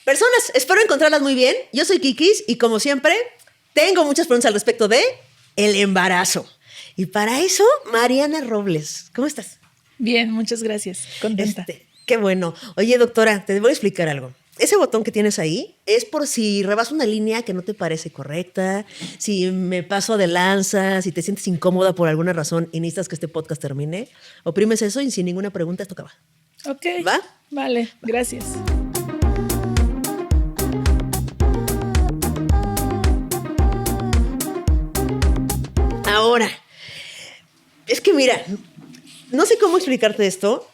Personas, espero encontrarlas muy bien. Yo soy Kikis y como siempre, tengo muchas preguntas al respecto de el embarazo. Y para eso, Mariana Robles, ¿cómo estás? Bien, muchas gracias. Contenta. Qué bueno. Oye, doctora, te voy a explicar algo. Ese botón que tienes ahí es por si rebas una línea que no te parece correcta, si me paso de lanza, si te sientes incómoda por alguna razón y necesitas que este podcast termine, oprimes eso y sin ninguna pregunta esto acaba. Ok. ¿Va? Vale, gracias. Ahora, es que mira, no sé cómo explicarte esto,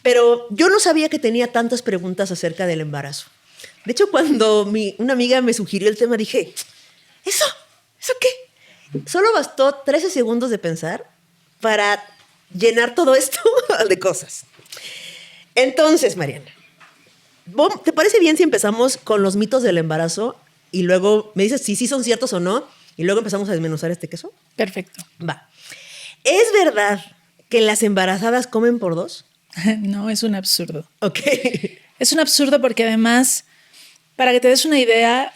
pero yo no sabía que tenía tantas preguntas acerca del embarazo. De hecho, cuando una amiga me sugirió el tema, dije, ¿eso qué? Solo bastó 13 segundos de pensar para llenar todo esto de cosas. Entonces, Mariana, ¿te parece bien si empezamos con los mitos del embarazo y luego me dices si sí son ciertos o no y luego empezamos a desmenuzar este queso? Perfecto. Va. ¿Es verdad que las embarazadas comen por dos? No, es un absurdo. Ok. Es un absurdo porque además, para que te des una idea,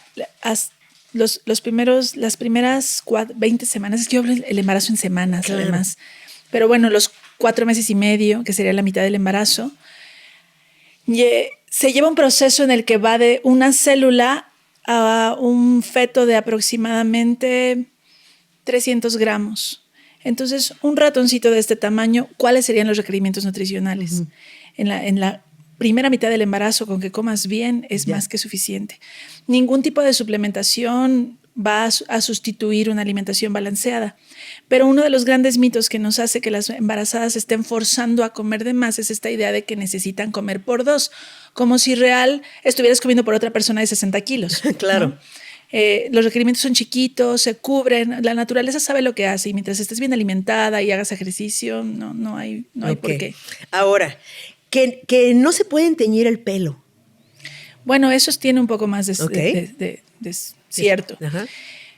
las primeras 20 semanas, es que yo hablo el embarazo en semanas, claro. Además, pero bueno, los 4 meses y medio, que sería la mitad del embarazo, se lleva un proceso en el que va de una célula a un feto de aproximadamente 300 gramos. Entonces, un ratoncito de este tamaño, ¿cuáles serían los requerimientos nutricionales? Uh-huh. En la primera mitad del embarazo, con que comas bien, es más que suficiente. Ningún tipo de suplementación va a sustituir una alimentación balanceada. Pero uno de los grandes mitos que nos hace que las embarazadas estén forzando a comer de más es esta idea de que necesitan comer por dos, como si real estuvieras comiendo por otra persona de 60 kilos. Claro. ¿No? Los requerimientos son chiquitos, se cubren, la naturaleza sabe lo que hace y mientras estés bien alimentada y hagas ejercicio, no hay por qué. Ahora, que no se pueden teñir el pelo. Bueno, eso tiene un poco más de cierto. Ajá.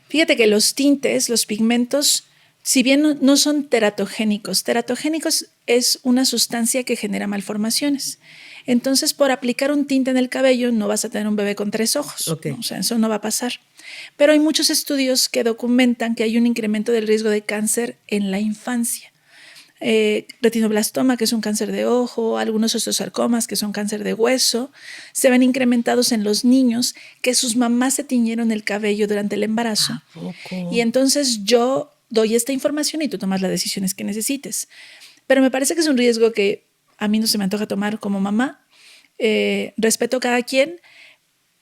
Fíjate que los tintes, los pigmentos, si bien no son teratogénicos es una sustancia que genera malformaciones. Entonces, por aplicar un tinte en el cabello, no vas a tener un bebé con 3 ojos. Okay. ¿No? O sea, eso no va a pasar. Pero hay muchos estudios que documentan que hay un incremento del riesgo de cáncer en la infancia. Retinoblastoma, que es un cáncer de ojo, algunos osteosarcomas, que son cáncer de hueso, se ven incrementados en los niños que sus mamás se tiñeron el cabello durante el embarazo. ¿A poco? Y entonces yo doy esta información y tú tomas las decisiones que necesites. Pero me parece que es un riesgo que a mí no se me antoja tomar como mamá. Respeto a cada quien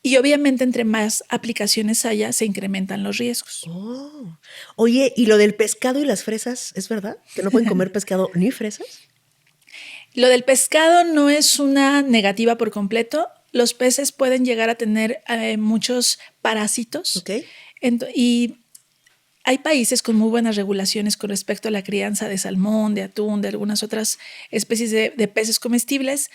y obviamente entre más aplicaciones haya, se incrementan los riesgos. Oh. Oye, ¿y lo del pescado y las fresas? ¿Es verdad? ¿Que no pueden comer pescado ni fresas? Lo del pescado no es una negativa por completo. Los peces pueden llegar a tener muchos parásitos. Okay. Y hay países con muy buenas regulaciones con respecto a la crianza de salmón, de atún, de algunas otras especies de peces comestibles.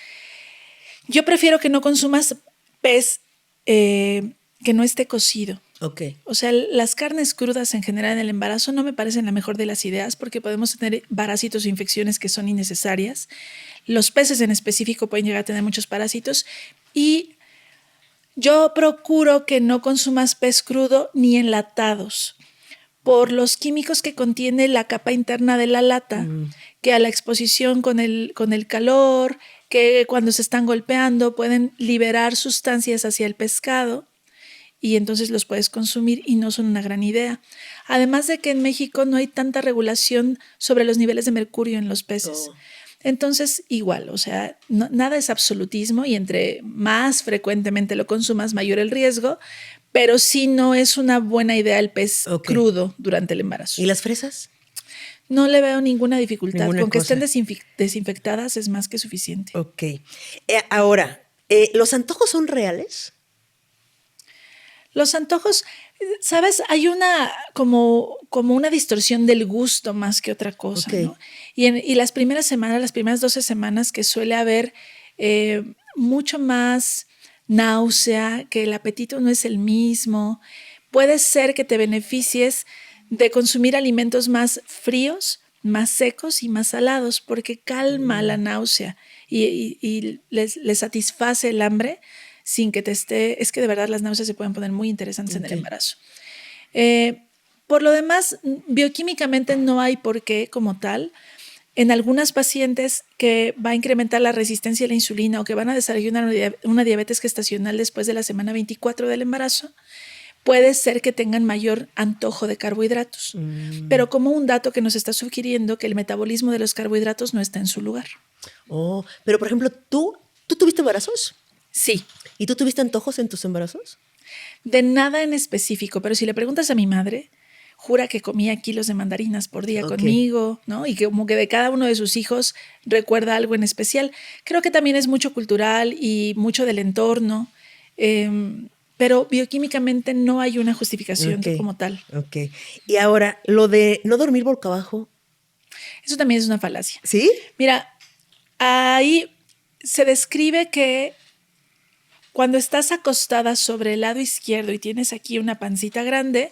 Yo prefiero que no consumas pez que no esté cocido. Okay. O sea, las carnes crudas en general en el embarazo no me parecen la mejor de las ideas porque podemos tener parásitos o infecciones que son innecesarias. Los peces en específico pueden llegar a tener muchos parásitos y yo procuro que no consumas pez crudo ni enlatados por los químicos que contiene la capa interna de la lata, que a la exposición con el calor, que cuando se están golpeando pueden liberar sustancias hacia el pescado y entonces los puedes consumir y no son una gran idea. Además de que en México no hay tanta regulación sobre los niveles de mercurio en los peces. Entonces, igual, o sea, nada es absolutismo y entre más frecuentemente lo consumas, mayor el riesgo, pero sí no es una buena idea el pez crudo durante el embarazo. ¿Y las fresas? No le veo ninguna dificultad. Ninguna Con que cosa. estén desinfectadas es más que suficiente. Ok. Ahora, ¿los antojos son reales? Los antojos, ¿sabes? Hay una como una distorsión del gusto más que otra cosa, ¿no? Y las primeras semanas, las primeras 12 semanas que suele haber mucho más náusea, que el apetito no es el mismo. Puede ser que te beneficies de consumir alimentos más fríos, más secos y más salados, porque calma la náusea y les satisface el hambre sin que te esté... Es que de verdad las náuseas se pueden poner muy interesantes en el embarazo. Por lo demás, bioquímicamente no hay por qué como tal. En algunas pacientes que va a incrementar la resistencia a la insulina o que van a desarrollar una diabetes gestacional después de la semana 24 del embarazo, puede ser que tengan mayor antojo de carbohidratos. Pero como un dato que nos está sugiriendo que el metabolismo de los carbohidratos no está en su lugar. Oh, pero por ejemplo, ¿tú tuviste embarazos? Sí. ¿Y tú tuviste antojos en tus embarazos? De nada en específico, pero si le preguntas a mi madre, jura que comía kilos de mandarinas por día conmigo, ¿no? Y que como que de cada uno de sus hijos recuerda algo en especial. Creo que también es mucho cultural y mucho del entorno, pero bioquímicamente no hay una justificación como tal. Ok. Y ahora, lo de no dormir boca abajo. Eso también es una falacia. ¿Sí? Mira, ahí se describe que cuando estás acostada sobre el lado izquierdo y tienes aquí una pancita grande,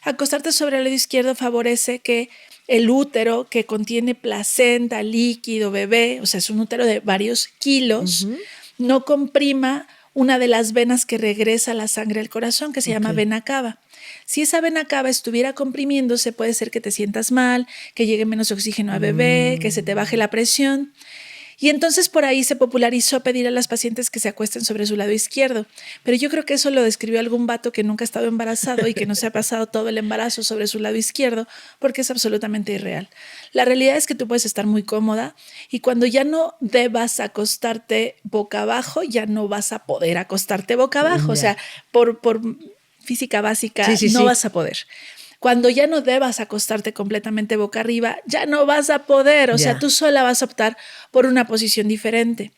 acostarte sobre el lado izquierdo favorece que el útero que contiene placenta, líquido, bebé, o sea, es un útero de varios kilos, no comprima una de las venas que regresa la sangre al corazón, que se llama vena cava. Si esa vena cava estuviera comprimiéndose, puede ser que te sientas mal, que llegue menos oxígeno a bebé, que se te baje la presión. Y entonces por ahí se popularizó pedir a las pacientes que se acuesten sobre su lado izquierdo. Pero yo creo que eso lo describió algún vato que nunca ha estado embarazado y que no se ha pasado todo el embarazo sobre su lado izquierdo, porque es absolutamente irreal. La realidad es que tú puedes estar muy cómoda y cuando ya no debas acostarte boca abajo, ya no vas a poder acostarte boca abajo. O sea, por física básica no vas a poder. Cuando ya no debas acostarte completamente boca arriba, ya no vas a poder. O sea, tú sola vas a optar por una posición diferente.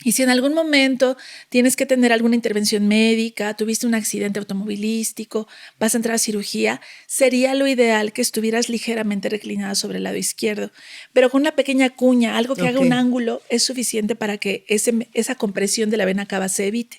Y si en algún momento tienes que tener alguna intervención médica, tuviste un accidente automovilístico, vas a entrar a cirugía, sería lo ideal que estuvieras ligeramente reclinada sobre el lado izquierdo. Pero con una pequeña cuña, algo que haga un ángulo, es suficiente para que esa compresión de la vena cava se evite.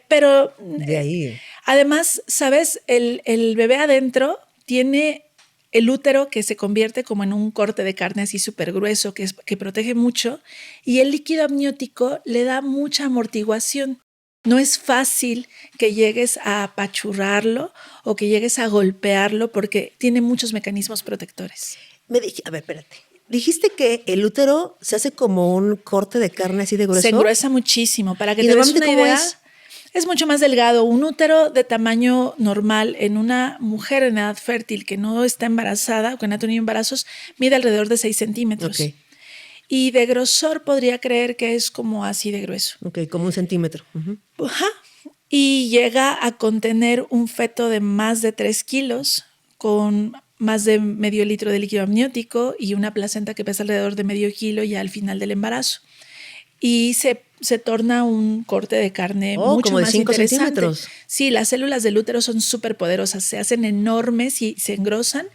Pero de ahí. Además, ¿sabes? El bebé adentro tiene el útero que se convierte como en un corte de carne así súper grueso que protege mucho y el líquido amniótico le da mucha amortiguación. No es fácil que llegues a apachurrarlo o que llegues a golpearlo porque tiene muchos mecanismos protectores. A ver, espérate. Dijiste que el útero se hace como un corte de carne así de grueso. Se engruesa muchísimo. Para que te des una idea, es mucho más delgado. Un útero de tamaño normal en una mujer en edad fértil que no está embarazada o que no ha tenido embarazos mide alrededor de 6 centímetros. Y de grosor podría creer que es como así de grueso. Como 1 centímetro. Y llega a contener un feto de más de 3 kilos con más de medio litro de líquido amniótico y una placenta que pesa alrededor de medio kilo ya al final del embarazo. Y se torna un corte de carne mucho como de más 5 interesante. Centímetros. Sí, las células del útero son súper poderosas, se hacen enormes y se engrosan.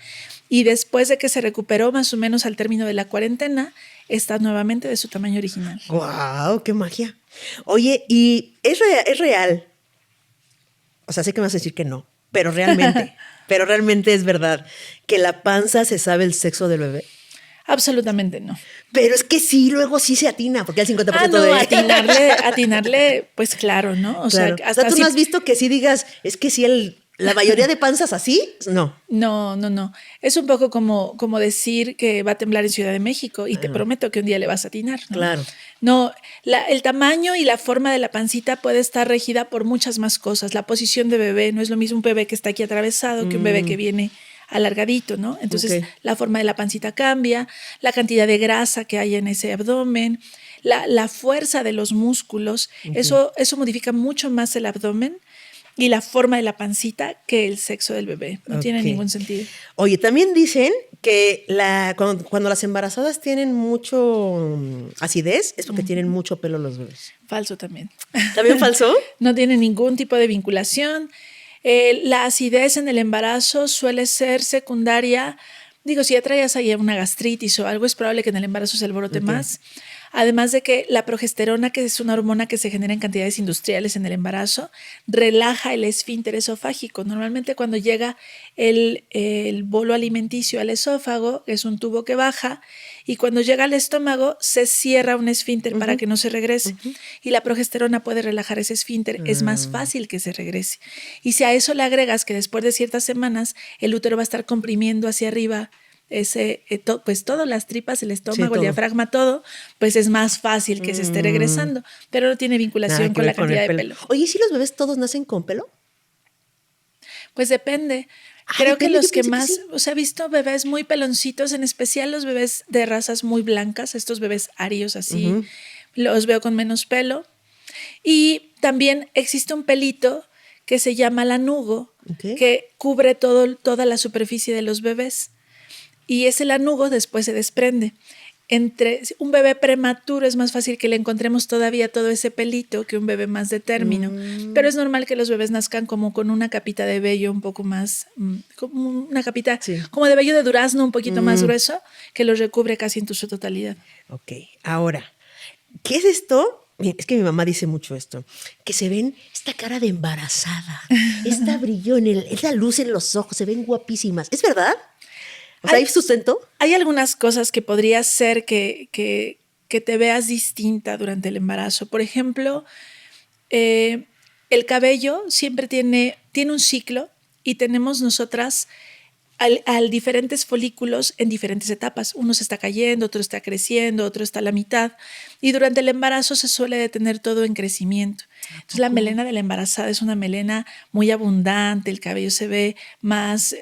Y después de que se recuperó más o menos al término de la cuarentena, está nuevamente de su tamaño original. ¡Guau! ¡Qué magia! Oye, ¿y es real? O sea, sé que me vas a decir que no, pero realmente es verdad que la panza se sabe el sexo del bebé. Absolutamente no. Pero es que sí, luego sí se atina, porque el 50% no, de... atinarle, pues claro, ¿no? O sea, hasta tú no has visto que sí digas, es que sí la mayoría de panzas así, no. No. Es un poco como decir que va a temblar en Ciudad de México y te prometo que un día le vas a atinar, ¿no? Claro. No, el tamaño y la forma de la pancita puede estar regida por muchas más cosas. La posición de bebé, no es lo mismo un bebé que está aquí atravesado que un bebé que viene alargadito, ¿no? Entonces la forma de la pancita cambia, la cantidad de grasa que hay en ese abdomen, la fuerza de los músculos, eso modifica mucho más el abdomen y la forma de la pancita que el sexo del bebé. No tiene ningún sentido. Oye, también dicen que cuando las embarazadas tienen mucho acidez es porque tienen mucho pelo los bebés. Falso también. ¿También falso? No tiene ningún tipo de vinculación. La acidez en el embarazo suele ser secundaria. Digo, si ya traías ahí una gastritis o algo, es probable que en el embarazo se alborote más. Además de que la progesterona, que es una hormona que se genera en cantidades industriales en el embarazo, relaja el esfínter esofágico. Normalmente cuando llega el bolo alimenticio al esófago, es un tubo que baja, y cuando llega al estómago se cierra un esfínter para que no se regrese. Y la progesterona puede relajar ese esfínter, es más fácil que se regrese. Y si a eso le agregas que después de ciertas semanas el útero va a estar comprimiendo hacia arriba pues todas las tripas, el estómago, el diafragma, todo, pues es más fácil que se esté regresando, pero no tiene vinculación con la cantidad de pelo. Oye, ¿y si los bebés todos nacen con pelo? Pues depende. Creo que los que más, sí. O sea, he visto bebés muy peloncitos, en especial los bebés de razas muy blancas, estos bebés arios así, los veo con menos pelo. Y también existe un pelito que se llama lanugo, que cubre toda la superficie de los bebés. Y ese lanugo después se desprende. Entre un bebé prematuro es más fácil que le encontremos todavía todo ese pelito que un bebé más de término, pero es normal que los bebés nazcan como con una capita de vello un poco más, como una capita como de vello de durazno un poquito más grueso, que los recubre casi en su totalidad. Ok, ahora, ¿qué es esto? Es que mi mamá dice mucho esto, que se ven esta cara de embarazada, esta brillo esa luz en los ojos, se ven guapísimas. ¿Es verdad? O sea, ¿hay sustento? Hay algunas cosas que podría ser que te veas distinta durante el embarazo. Por ejemplo, el cabello siempre tiene un ciclo y tenemos nosotras al diferentes folículos en diferentes etapas. Uno se está cayendo, otro está creciendo, otro está a la mitad. Y durante el embarazo se suele detener todo en crecimiento. Entonces la melena de la embarazada es una melena muy abundante, el cabello se ve más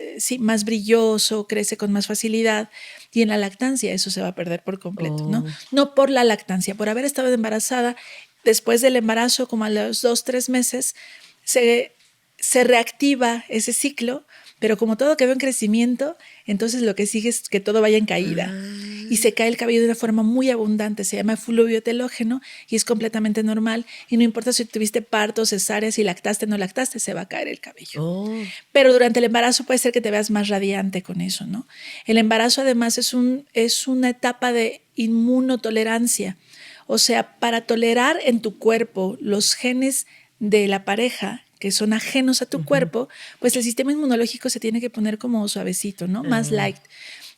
brilloso, crece con más facilidad. Y en la lactancia eso se va a perder por completo, ¿no? No por la lactancia, por haber estado embarazada. Después del embarazo, como a los 2-3 meses, se reactiva ese ciclo. Pero como todo quedó en crecimiento, entonces lo que sigue es que todo vaya en caída. Y se cae el cabello de una forma muy abundante, se llama efluvio telógeno y es completamente normal. Y no importa si tuviste parto, cesárea, si lactaste o no lactaste, se va a caer el cabello. Pero durante el embarazo puede ser que te veas más radiante con eso, ¿no? El embarazo además es una etapa de inmunotolerancia. O sea, para tolerar en tu cuerpo los genes de la pareja que son ajenos a tu cuerpo, pues el sistema inmunológico se tiene que poner como suavecito, ¿no? Más light.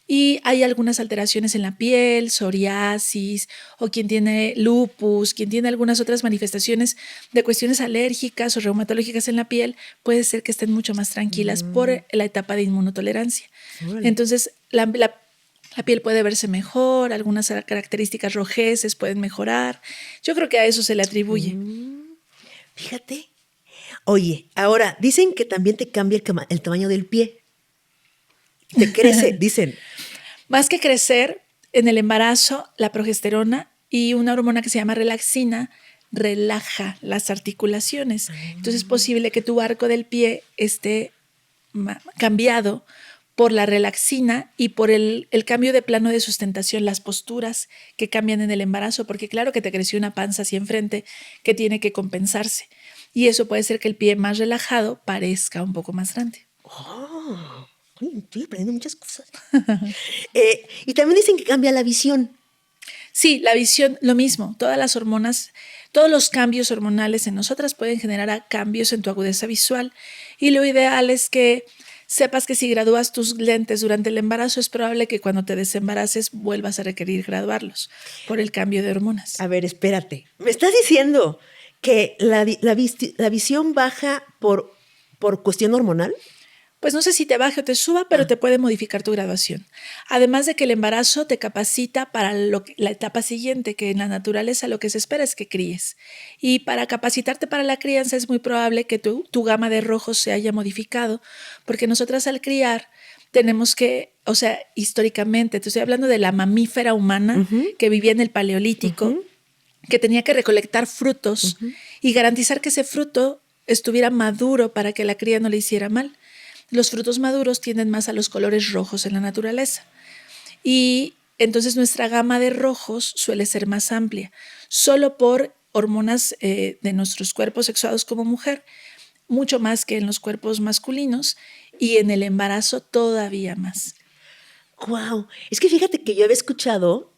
Y hay algunas alteraciones en la piel, psoriasis, o quien tiene lupus, quien tiene algunas otras manifestaciones de cuestiones alérgicas o reumatológicas en la piel, puede ser que estén mucho más tranquilas por la etapa de inmunotolerancia. Entonces, la piel puede verse mejor, algunas características rojeces pueden mejorar. Yo creo que a eso se le atribuye. Fíjate. Oye, ahora, dicen que también te cambia el tamaño del pie. Te crece, dicen. Más que crecer, en el embarazo, la progesterona y una hormona que se llama relaxina relaja las articulaciones. Entonces es posible que tu arco del pie esté cambiado por la relaxina y por el cambio de plano de sustentación, las posturas que cambian en el embarazo, porque claro que te creció una panza hacia enfrente que tiene que compensarse. Y eso puede ser que el pie más relajado parezca un poco más grande. Estoy aprendiendo muchas cosas. Y también dicen que cambia la visión. Sí, la visión, lo mismo. Todas las hormonas, todos los cambios hormonales en nosotras pueden generar cambios en tu agudeza visual. Y lo ideal es que sepas que si gradúas tus lentes durante el embarazo, es probable que cuando te desembaraces vuelvas a requerir graduarlos por el cambio de hormonas. A ver, espérate. ¿Me estás diciendo que la visión baja por cuestión hormonal? Pues no sé si te baje o te suba, pero te puede modificar tu graduación. Además de que el embarazo te capacita para la etapa siguiente, que en la naturaleza lo que se espera es que críes. Y para capacitarte para la crianza es muy probable que tu gama de rojos se haya modificado, porque nosotras al criar tenemos que, o sea, históricamente, te estoy hablando de la mamífera humana que vivía en el Paleolítico, que tenía que recolectar frutos y garantizar que ese fruto estuviera maduro para que la cría no le hiciera mal. Los frutos maduros tienden más a los colores rojos en la naturaleza. Y entonces nuestra gama de rojos suele ser más amplia, solo por hormonas de nuestros cuerpos sexuados como mujer, mucho más que en los cuerpos masculinos, y en el embarazo todavía más. ¡Wow! Es que fíjate que yo había escuchado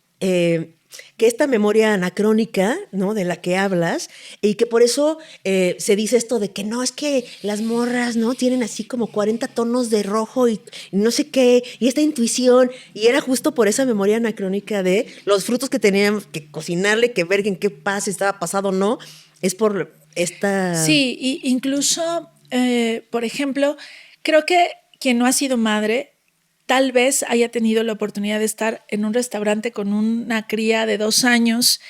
que esta memoria anacrónica, ¿no? De la que hablas, y que por eso se dice esto de que no, es que las morras, ¿no? Tienen así como 40 tonos de rojo y no sé qué, y esta intuición, y era justo por esa memoria anacrónica de los frutos que teníamos que cocinarle, que ver en qué paz estaba pasado o no, es por esta... Sí, y incluso, por ejemplo, creo que quien no ha sido madre tal vez haya tenido la oportunidad de estar en un restaurante con una cría de 2 años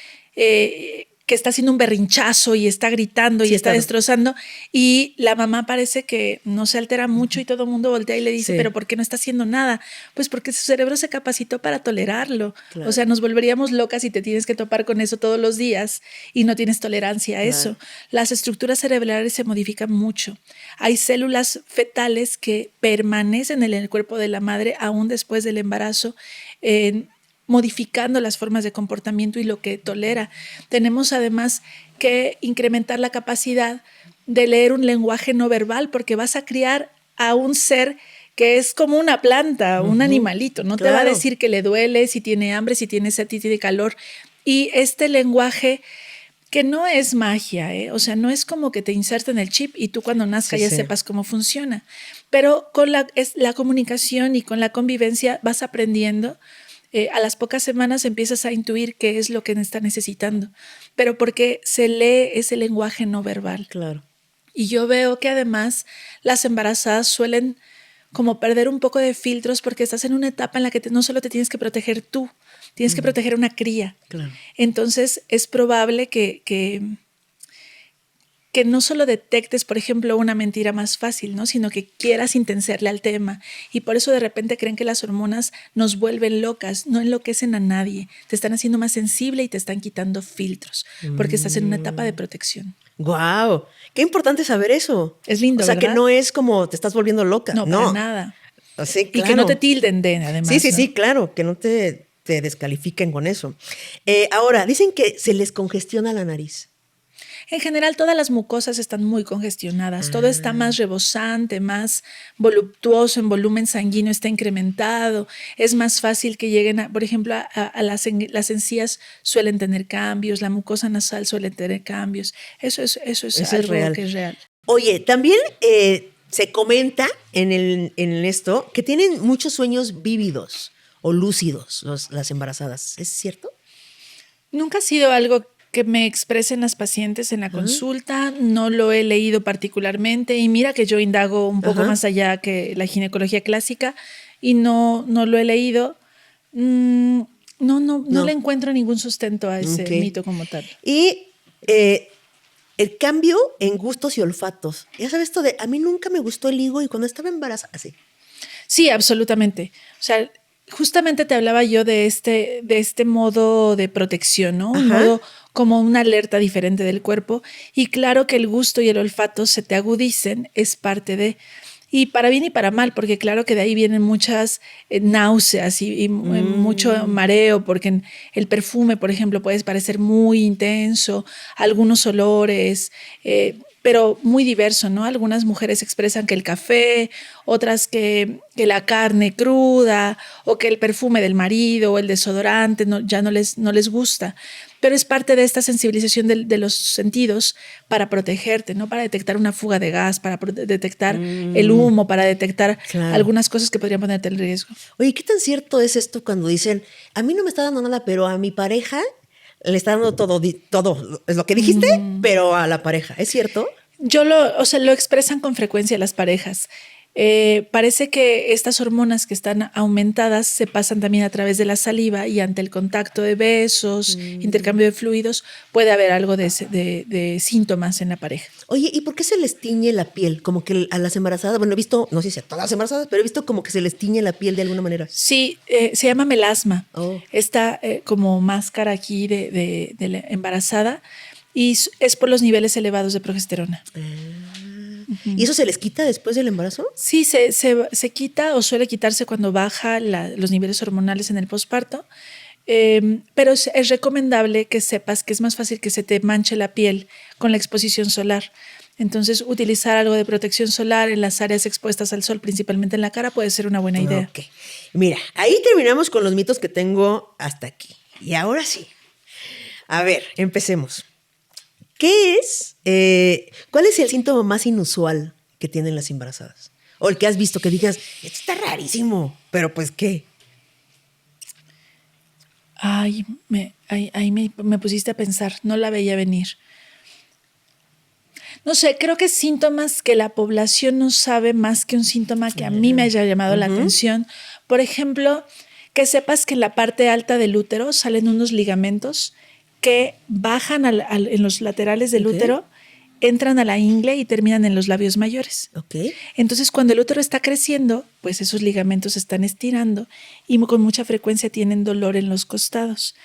que está haciendo un berrinchazo y está gritando y está destrozando, y la mamá parece que no se altera mucho y todo el mundo voltea y le dice, pero ¿por qué no está haciendo nada? Pues porque su cerebro se capacitó para tolerarlo. Claro. O sea, nos volveríamos locas si te tienes que topar con eso todos los días y no tienes tolerancia a eso. Las estructuras cerebrales se modifican mucho. Hay células fetales que permanecen en el cuerpo de la madre aún después del embarazo, modificando las formas de comportamiento y lo que tolera. Tenemos además que incrementar la capacidad de leer un lenguaje no verbal, porque vas a criar a un ser que es como una planta, un animalito. No te va a decir que le duele, si tiene hambre, si tiene sed, si tiene calor. Y este lenguaje que no es magia, o sea, no es como que te inserten el chip y tú cuando nazca ya sepas cómo funciona. Pero con la comunicación y con la convivencia vas aprendiendo. A las pocas semanas empiezas a intuir qué es lo que está necesitando, pero porque se lee ese lenguaje no verbal. Claro. Y yo veo que además las embarazadas suelen como perder un poco de filtros porque estás en una etapa en la que no solo te tienes que proteger tú, tienes que proteger a una cría. Claro. Entonces es probable que no solo detectes, por ejemplo, una mentira más fácil, ¿no? Sino que quieras intensiarle al tema. Y por eso de repente creen que las hormonas nos vuelven locas, no enloquecen a nadie. Te están haciendo más sensible y te están quitando filtros, porque estás en una etapa de protección. ¡Guau! ¡Qué importante saber eso! Es lindo, o sea, ¿verdad? Que no es como te estás volviendo loca. No, para nada. Sí, claro. Y que no te tilden de, además. Sí, ¿no? sí, claro, que no te descalifiquen con eso. Ahora, dicen que se les congestiona la nariz. En general, todas las mucosas están muy congestionadas. Todo está más rebosante, más voluptuoso, en volumen sanguíneo está incrementado. Es más fácil que lleguen, por ejemplo, a las encías suelen tener cambios, la mucosa nasal suele tener cambios. Eso es algo real. que es real. Oye, también se comenta en esto que tienen muchos sueños vívidos o lúcidos las embarazadas. ¿Es cierto? Nunca ha sido algo que me expresen las pacientes en la consulta, no lo he leído particularmente, y mira que yo indago un poco más allá que la ginecología clásica y no lo he leído. No le encuentro ningún sustento a ese mito como tal. Y el cambio en gustos y olfatos. Ya sabes esto de, a mí nunca me gustó el higo y cuando estaba embarazada, así. Sí, absolutamente. O sea, justamente te hablaba yo de este modo de protección, ¿no? Un modo como una alerta diferente del cuerpo. Y claro que el gusto y el olfato se te agudicen, es parte de... Y para bien y para mal, porque claro que de ahí vienen muchas náuseas y mucho mareo, porque el perfume, por ejemplo, puede parecer muy intenso, algunos olores, pero muy diverso, ¿no? Algunas mujeres expresan que el café, otras que la carne cruda, o que el perfume del marido o el desodorante ya no les gusta. Pero es parte de esta sensibilización de los sentidos para protegerte, ¿no? Para detectar una fuga de gas, para detectar el humo, para detectar algunas cosas que podrían ponerte en riesgo. Oye, ¿qué tan cierto es esto cuando dicen, a mí no me está dando nada, pero a mi pareja le está dando todo es lo que dijiste, pero a la pareja? ¿Es cierto? Lo expresan con frecuencia las parejas. Parece que estas hormonas que están aumentadas se pasan también a través de la saliva, y ante el contacto de besos, intercambio de fluidos, puede haber algo de síntomas en la pareja. Oye, ¿y por qué se les tiñe la piel? Como que a las embarazadas, bueno, he visto, no sé si a todas las embarazadas, pero he visto como que se les tiñe la piel de alguna manera. Sí, se llama melasma. Esta como máscara aquí de la embarazada, y es por los niveles elevados de progesterona. ¿Y eso se les quita después del embarazo? Sí, se quita, o suele quitarse cuando baja los niveles hormonales en el posparto, pero es recomendable que sepas que es más fácil que se te manche la piel con la exposición solar. Entonces, utilizar algo de protección solar en las áreas expuestas al sol, principalmente en la cara, puede ser una buena idea. Okay. Mira, ahí terminamos con los mitos que tengo hasta aquí. Y ahora sí. A ver, empecemos. ¿Cuál es el síntoma más inusual que tienen las embarazadas? O el que has visto que digas, esto está rarísimo, pero pues, ¿qué? Ay, ahí me pusiste a pensar, no la veía venir. No sé, creo que síntomas que la población no sabe más que un síntoma que a mí me haya llamado la atención. Por ejemplo, que sepas que en la parte alta del útero salen unos ligamentos que bajan en los laterales del útero, entran a la ingle y terminan en los labios mayores. Ok. Entonces, cuando el útero está creciendo, pues esos ligamentos se están estirando y con mucha frecuencia tienen dolor en los costados.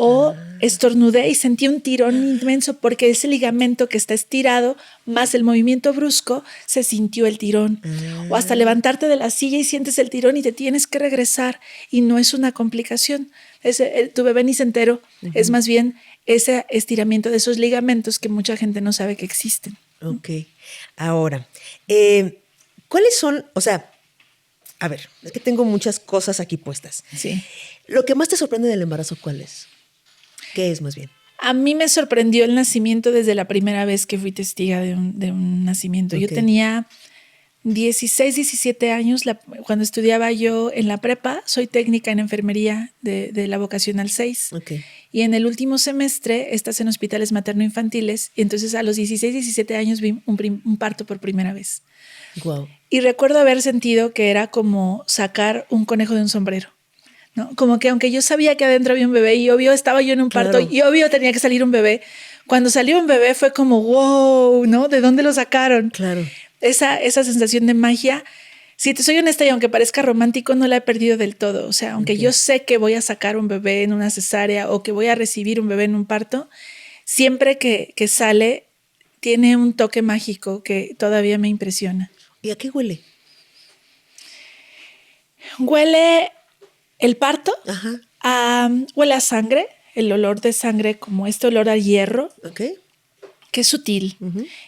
O estornudé y sentí un tirón inmenso porque ese ligamento que está estirado más el movimiento brusco se sintió el tirón. O hasta levantarte de la silla y sientes el tirón y te tienes que regresar y no es una complicación. Tu bebé ni se enteró. Es más bien ese estiramiento de esos ligamentos que mucha gente no sabe que existen. Ok. Ahora, ¿cuáles son? O sea, a ver, es que tengo muchas cosas aquí puestas. Sí. Lo que más te sorprende del embarazo, ¿cuál es? ¿Qué es más bien? A mí me sorprendió el nacimiento desde la primera vez que fui testiga de un nacimiento. Okay. Yo tenía 16, 17 años cuando estudiaba yo en la prepa. Soy técnica en enfermería de la vocacional 6. Okay. Y en el último semestre estás en hospitales materno-infantiles. Y entonces a los 16, 17 años vi un parto por primera vez. Wow. Y recuerdo haber sentido que era como sacar un conejo de un sombrero. ¿No? Como que aunque yo sabía que adentro había un bebé y obvio estaba yo en un parto y obvio tenía que salir un bebé, cuando salió un bebé fue como wow, ¿no? ¿De dónde lo sacaron? Claro. Esa sensación de magia, si te soy honesta y aunque parezca romántico, no la he perdido del todo. O sea, aunque yo sé que voy a sacar un bebé en una cesárea o que voy a recibir un bebé en un parto, siempre que sale tiene un toque mágico que todavía me impresiona. ¿Y a qué huele? Huele el parto, Ajá. Huele a sangre, el olor de sangre como este olor a hierro, Okay. que es sutil.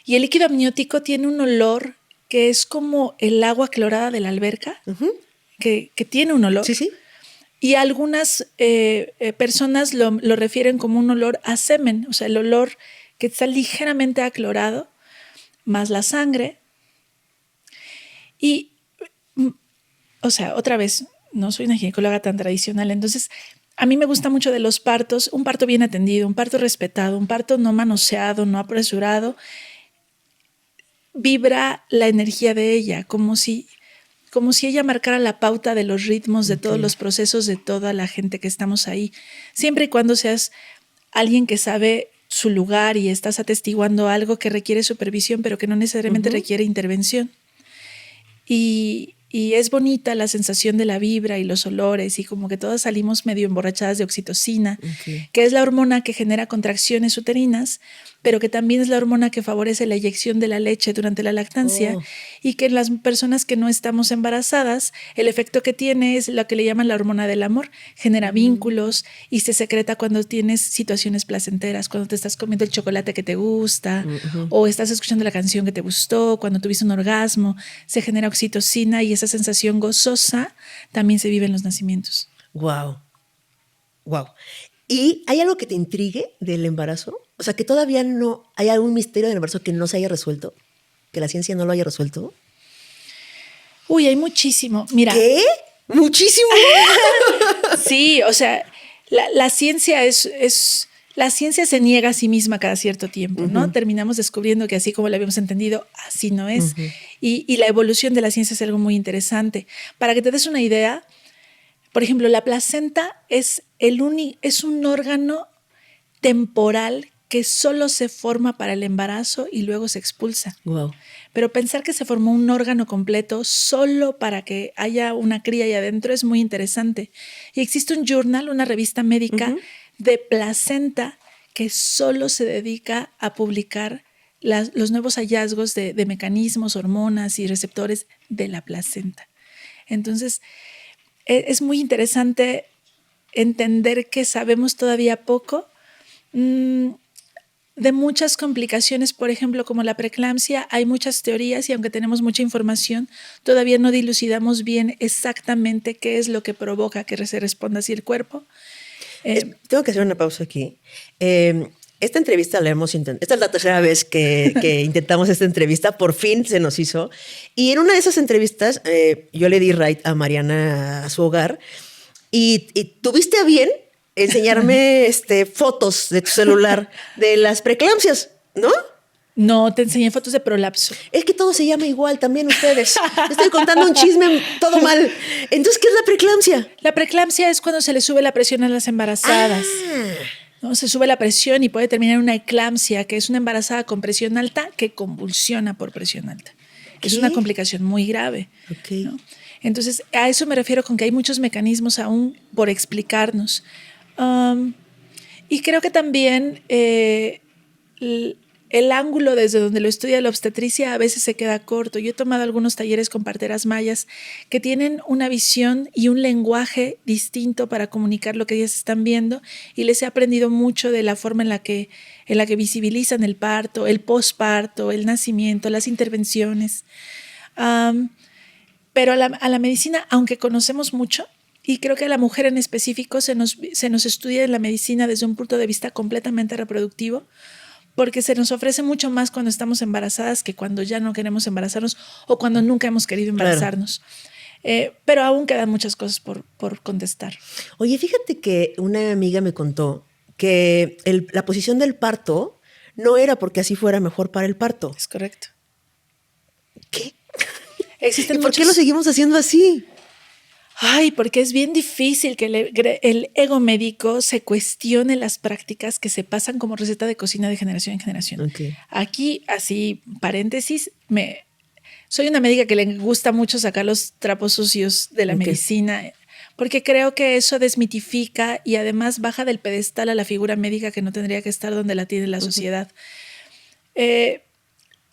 Y el líquido amniótico tiene un olor que es como el agua clorada de la alberca, que tiene un olor. Sí, sí. Y algunas personas lo refieren como un olor a semen, o sea, el olor que está ligeramente aclorado, más la sangre. Y, o sea, otra vez, no soy una ginecóloga tan tradicional, entonces a mí me gusta mucho de los partos, un parto bien atendido, un parto respetado, un parto no manoseado, no apresurado. Vibra la energía de ella, como si ella marcara la pauta de los ritmos de todos los procesos de toda la gente que estamos ahí. Siempre y cuando seas alguien que sabe su lugar y estás atestiguando algo que requiere supervisión, pero que no necesariamente requiere intervención. Y es bonita la sensación de la vibra y los olores y como que todas salimos medio emborrachadas de oxitocina, que es la hormona que genera contracciones uterinas, pero que también es la hormona que favorece la eyección de la leche durante la lactancia y que en las personas que no estamos embarazadas, el efecto que tiene es lo que le llaman la hormona del amor, genera vínculos y se secreta cuando tienes situaciones placenteras, cuando te estás comiendo el chocolate que te gusta o estás escuchando la canción que te gustó, cuando tuviste un orgasmo, se genera oxitocina y esa sensación gozosa también se vive en los nacimientos. Wow. Wow. ¿Y hay algo que te intrigue del embarazo? O sea, que todavía no hay algún misterio del embarazo que no se haya resuelto, que la ciencia no lo haya resuelto. Uy, hay muchísimo. Mira. ¿Qué? ¿Muchísimo? Sí, o sea, la ciencia la ciencia se niega a sí misma cada cierto tiempo, ¿no? Terminamos descubriendo que así como la habíamos entendido, así no es. Y la evolución de la ciencia es algo muy interesante. Para que te des una idea, por ejemplo, la placenta es un órgano temporal que solo se forma para el embarazo y luego se expulsa. Wow. Pero pensar que se formó un órgano completo solo para que haya una cría ahí adentro es muy interesante. Y existe un journal, una revista médica de placenta que solo se dedica a publicar los nuevos hallazgos de mecanismos, hormonas y receptores de la placenta. Entonces, es muy interesante entender que sabemos todavía poco de muchas complicaciones, por ejemplo, como la preeclampsia. Hay muchas teorías y aunque tenemos mucha información, todavía no dilucidamos bien exactamente qué es lo que provoca que se responda así el cuerpo. Tengo que hacer una pausa aquí. Esta entrevista la hemos intentado. Esta es la tercera vez que intentamos esta entrevista. Por fin se nos hizo. Y en una de esas entrevistas, yo le di ride a Mariana a su hogar y tuviste a bien enseñarme fotos de tu celular de las preeclampsias, ¿no? No, te enseñé fotos de prolapso. Es que todo se llama igual, también ustedes. Estoy contando un chisme, todo mal. Entonces, ¿qué es la preeclampsia? La preeclampsia es cuando se le sube la presión a las embarazadas. ¿No? Se sube la presión y puede terminar en una eclampsia, que es una embarazada con presión alta que convulsiona por presión alta. ¿Qué? Es una complicación muy grave. Okay. ¿No? Entonces, a eso me refiero con que hay muchos mecanismos aún por explicarnos. Y creo que también el ángulo desde donde lo estudia la obstetricia a veces se queda corto. Yo he tomado algunos talleres con parteras mayas que tienen una visión y un lenguaje distinto para comunicar lo que ellas están viendo, y les he aprendido mucho de la forma en la que visibilizan el parto, el posparto, el nacimiento, las intervenciones. Pero a la medicina, aunque conocemos mucho, y creo que a la mujer en específico se nos estudia en la medicina desde un punto de vista completamente reproductivo, porque se nos ofrece mucho más cuando estamos embarazadas que cuando ya no queremos embarazarnos o cuando nunca hemos querido embarazarnos. Claro. Pero aún quedan muchas cosas por contestar. Oye, fíjate que una amiga me contó que la posición del parto no era porque así fuera mejor para el parto. Es correcto. ¿Qué? ¿Y por qué lo seguimos haciendo así? Ay, porque es bien difícil que el ego médico se cuestione las prácticas que se pasan como receta de cocina de generación en generación. Okay. Aquí, así, paréntesis, soy una médica que le gusta mucho sacar los trapos sucios de la medicina, porque creo que eso desmitifica y además baja del pedestal a la figura médica que no tendría que estar donde la tiene la sociedad.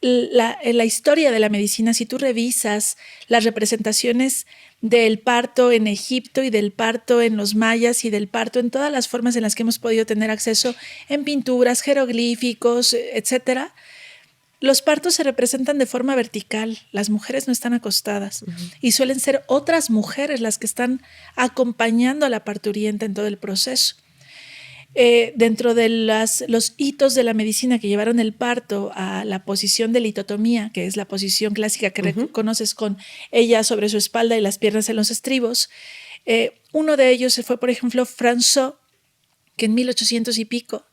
La historia de la medicina, si tú revisas las representaciones del parto en Egipto y del parto en los mayas y del parto en todas las formas en las que hemos podido tener acceso en pinturas, jeroglíficos, etcétera, los partos se representan de forma vertical. Las mujeres no están acostadas y suelen ser otras mujeres las que están acompañando a la parturienta en todo el proceso. Dentro de los hitos de la medicina que llevaron el parto a la posición de litotomía, que es la posición clásica que reconoces con ella sobre su espalda y las piernas en los estribos, uno de ellos fue, por ejemplo, François, que en 1800 y pico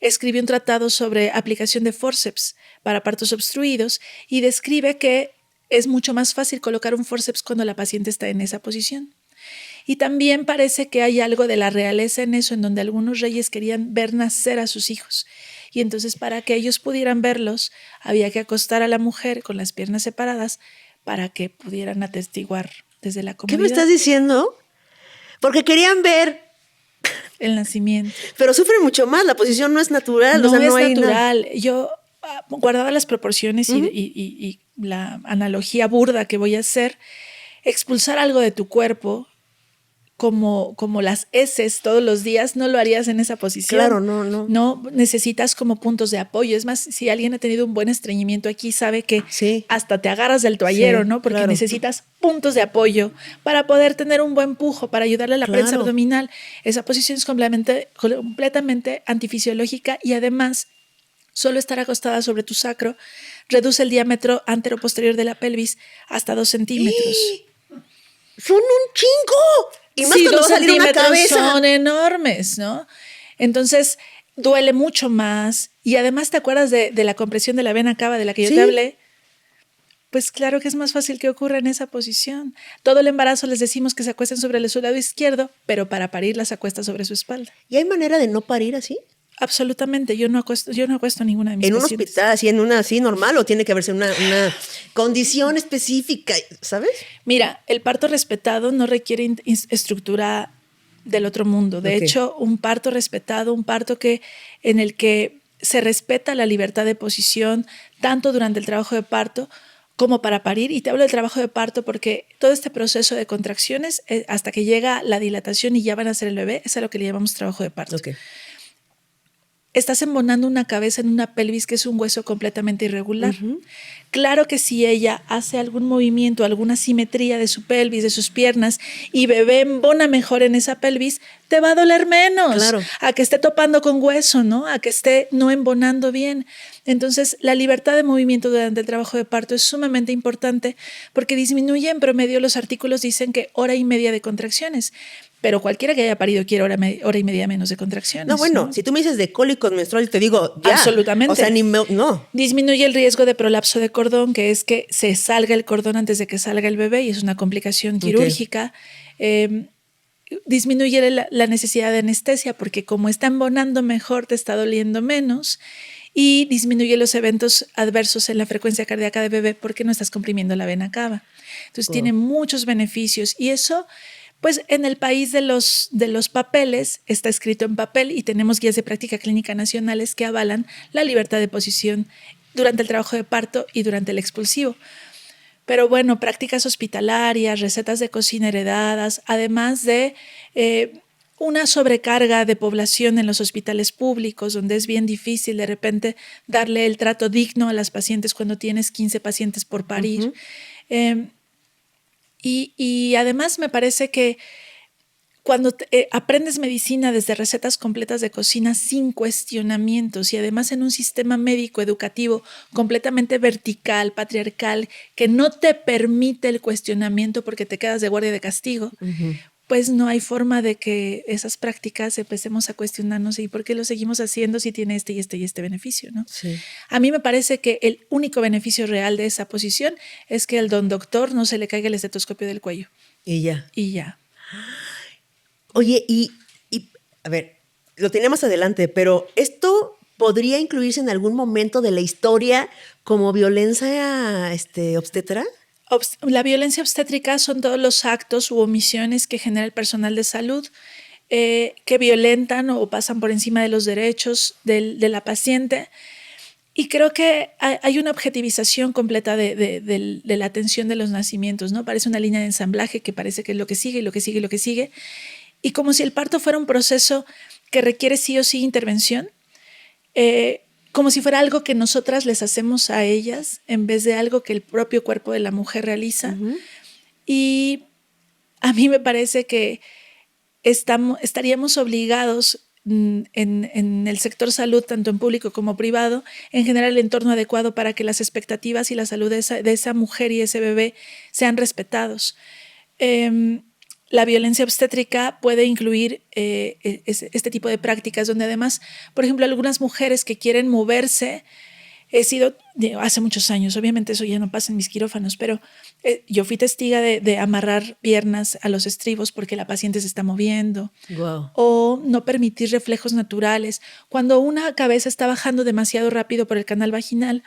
escribió un tratado sobre aplicación de forceps para partos obstruidos y describe que es mucho más fácil colocar un forceps cuando la paciente está en esa posición. Y también parece que hay algo de la realeza en eso, en donde algunos reyes querían ver nacer a sus hijos. Y entonces, para que ellos pudieran verlos, había que acostar a la mujer con las piernas separadas para que pudieran atestiguar desde la comodidad. ¿Qué me estás diciendo? Porque querían ver el nacimiento. Pero sufren mucho más, la posición no es natural. No, o sea, no es hay natural. Nada. Yo, guardada las proporciones y la analogía burda que voy a hacer, expulsar algo de tu cuerpo como las heces todos los días, no lo harías en esa posición. Claro, no. No necesitas como puntos de apoyo. Es más, si alguien ha tenido un buen estreñimiento aquí, sabe que hasta te agarras del toallero, ¿no? Porque necesitas puntos de apoyo para poder tener un buen pujo, para ayudarle a la prensa abdominal. Esa posición es completamente antifisiológica y además solo estar acostada sobre tu sacro reduce el diámetro antero-posterior de la pelvis hasta 2 centímetros. ¡Son un chingo! Y más cuando 2 va a salir una cabeza. Son enormes, ¿no? Entonces, duele mucho más. Y además, ¿te acuerdas de la compresión de la vena cava de la que yo te hablé? Pues claro que es más fácil que ocurra en esa posición. Todo el embarazo les decimos que se acuesten sobre su lado izquierdo, pero para parir las acuesta sobre su espalda. ¿Y hay manera de no parir así? Absolutamente, yo no acuesto ninguna de mis pacientes. ¿En un hospital, así, en una así normal, o tiene que haberse una condición específica, sabes? Mira, el parto respetado no requiere estructura del otro mundo. De hecho, un parto respetado, un parto en el que se respeta la libertad de posición, tanto durante el trabajo de parto como para parir. Y te hablo del trabajo de parto porque todo este proceso de contracciones, hasta que llega la dilatación y ya van a ser el bebé, es a lo que le llamamos trabajo de parto. estás embonando una cabeza en una pelvis que es un hueso completamente irregular. Claro que si ella hace algún movimiento, alguna simetría de su pelvis, de sus piernas, y bebé embona mejor en esa pelvis, te va a doler menos. Claro. A que esté topando con hueso, ¿no? A que esté no embonando bien. Entonces, la libertad de movimiento durante el trabajo de parto es sumamente importante porque disminuye en promedio, los artículos dicen que 1.5 horas de contracciones. Pero cualquiera que haya parido quiere 1.5 horas menos de contracciones. No, bueno, ¿no? si tú me dices de cólicos menstruales, te digo, ya. Absolutamente. O sea, no. Disminuye el riesgo de prolapso de cordón, que es que se salga el cordón antes de que salga el bebé y es una complicación quirúrgica. Disminuye la necesidad de anestesia porque como está embonando mejor, te está doliendo menos. Y disminuye los eventos adversos en la frecuencia cardíaca de bebé porque no estás comprimiendo la vena cava. Entonces tiene muchos beneficios y eso... Pues en el país de los papeles está escrito en papel y tenemos guías de práctica clínica nacionales que avalan la libertad de posición durante el trabajo de parto y durante el expulsivo. Pero bueno, prácticas hospitalarias, recetas de cocina heredadas, además de una sobrecarga de población en los hospitales públicos, donde es bien difícil de repente darle el trato digno a las pacientes cuando tienes 15 pacientes por parir. Y además me parece que cuando aprendes medicina desde recetas completas de cocina sin cuestionamientos y además en un sistema médico educativo completamente vertical, patriarcal, que no te permite el cuestionamiento porque te quedas de guardia de castigo, pues no hay forma de que esas prácticas empecemos a cuestionarnos y por qué lo seguimos haciendo si tiene este y este y este beneficio, ¿no? Sí. A mí me parece que el único beneficio real de esa posición es que al don doctor no se le caiga el estetoscopio del cuello. Y ya. Y ya. Oye, a ver, lo tenía más adelante, pero ¿esto podría incluirse en algún momento de la historia como violencia obstetra? La violencia obstétrica son todos los actos u omisiones que genera el personal de salud que violentan o pasan por encima de los derechos de la paciente. Y creo que hay una objetivización completa de la atención de los nacimientos, ¿no? Parece una línea de ensamblaje que parece que es lo que sigue y lo que sigue y lo que sigue. Y como si el parto fuera un proceso que requiere sí o sí intervención, como si fuera algo que nosotras les hacemos a ellas en vez de algo que el propio cuerpo de la mujer realiza. Y a mí me parece que estaríamos obligados en el sector salud, tanto en público como privado, en generar el entorno adecuado para que las expectativas y la salud de esa mujer y ese bebé sean respetados. La violencia obstétrica puede incluir este tipo de prácticas donde además, por ejemplo, algunas mujeres que quieren moverse, he sido, hace muchos años, obviamente eso ya no pasa en mis quirófanos, pero yo fui testiga de amarrar piernas a los estribos porque la paciente se está moviendo. Wow. O no permitir reflejos naturales. Cuando una cabeza está bajando demasiado rápido por el canal vaginal,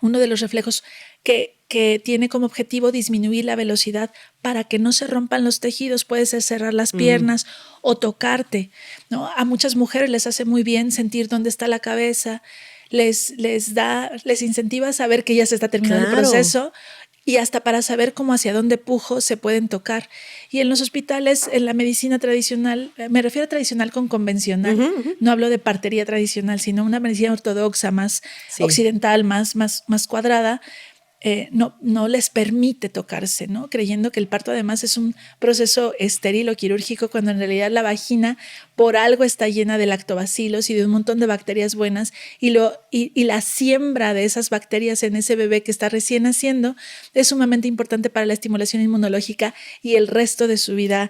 uno de los reflejos que tiene como objetivo disminuir la velocidad para que no se rompan los tejidos, puede ser cerrar las piernas o tocarte, ¿no? A muchas mujeres les hace muy bien sentir dónde está la cabeza, les incentiva a saber que ya se está terminando el proceso y hasta para saber cómo hacia dónde pujo se pueden tocar. Y en los hospitales, en la medicina tradicional, me refiero a tradicional con convencional, no hablo de partería tradicional, sino una medicina ortodoxa, más occidental, más cuadrada, no les permite tocarse, ¿no? Creyendo que el parto además es un proceso estéril o quirúrgico, cuando en realidad la vagina por algo está llena de lactobacilos y de un montón de bacterias buenas, y la siembra de esas bacterias en ese bebé que está recién naciendo es sumamente importante para la estimulación inmunológica y el resto de su vida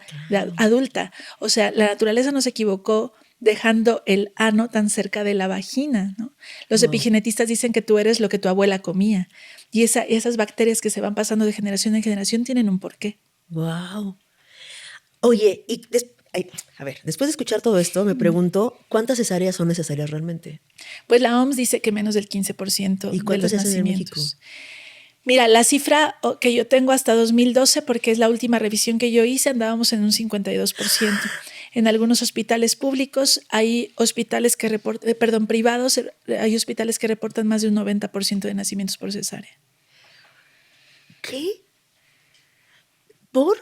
adulta. O sea, la naturaleza no se equivocó dejando el ano tan cerca de la vagina, ¿no? Los epigenetistas dicen que tú eres lo que tu abuela comía. Y esas bacterias que se van pasando de generación en generación tienen un porqué. Wow. Oye, después de escuchar todo esto, me pregunto, ¿cuántas cesáreas son necesarias realmente? Pues la OMS dice que menos del 15% ¿Y cuántas de los se hacen nacimientos. en México? Mira, la cifra que yo tengo hasta 2012, porque es la última revisión que yo hice, andábamos en un 52%. En algunos hospitales públicos hay hospitales que privados, hay hospitales que reportan más de un 90% de nacimientos por cesárea. ¿Qué? ¿Por?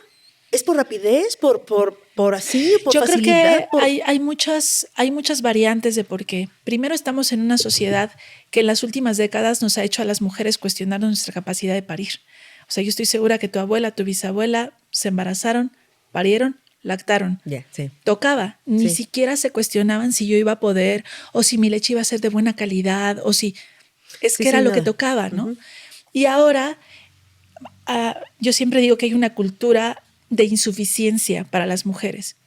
¿Es por rapidez? ¿Por así? ¿Por Yo facilidad? creo que hay muchas variantes de por qué. Primero, estamos en una sociedad que en las últimas décadas nos ha hecho a las mujeres cuestionar nuestra capacidad de parir. O sea, yo estoy segura que tu abuela, tu bisabuela se embarazaron, parieron, lactaron. Sí. Tocaba. Ni Sí. siquiera se cuestionaban si yo iba a poder o si mi leche iba a ser de buena calidad o si... Es Sí, que era sí, lo que nada. tocaba, ¿no? Y ahora yo siempre digo que hay una cultura de insuficiencia para las mujeres.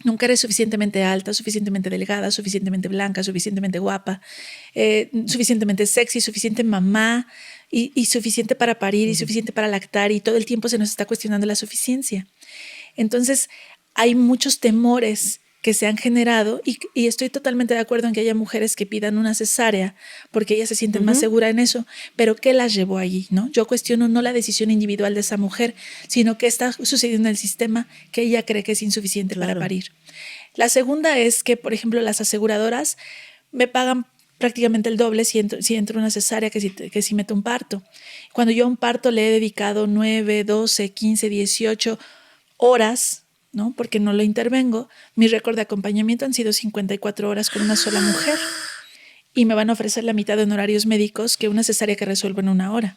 Nunca eres suficientemente alta, suficientemente delgada, suficientemente blanca, suficientemente guapa, suficientemente sexy, suficiente mamá y suficiente para parir y suficiente para lactar, y todo el tiempo se nos está cuestionando la suficiencia. Entonces, hay muchos temores que se han generado y estoy totalmente de acuerdo en que haya mujeres que pidan una cesárea porque ellas se sienten más seguras en eso, pero ¿qué las llevó allí? ¿No? Yo cuestiono no la decisión individual de esa mujer, sino qué está sucediendo en el sistema que ella cree que es insuficiente para parir. La segunda es que, por ejemplo, las aseguradoras me pagan prácticamente el doble si entro una cesárea que si meto un parto. Cuando yo a un parto le he dedicado 9, 12, 15, 18 horas, ¿no? Porque no lo intervengo. Mi récord de acompañamiento han sido 54 horas con una sola mujer y me van a ofrecer la mitad de honorarios médicos que una cesárea que resuelvo en 1 hora.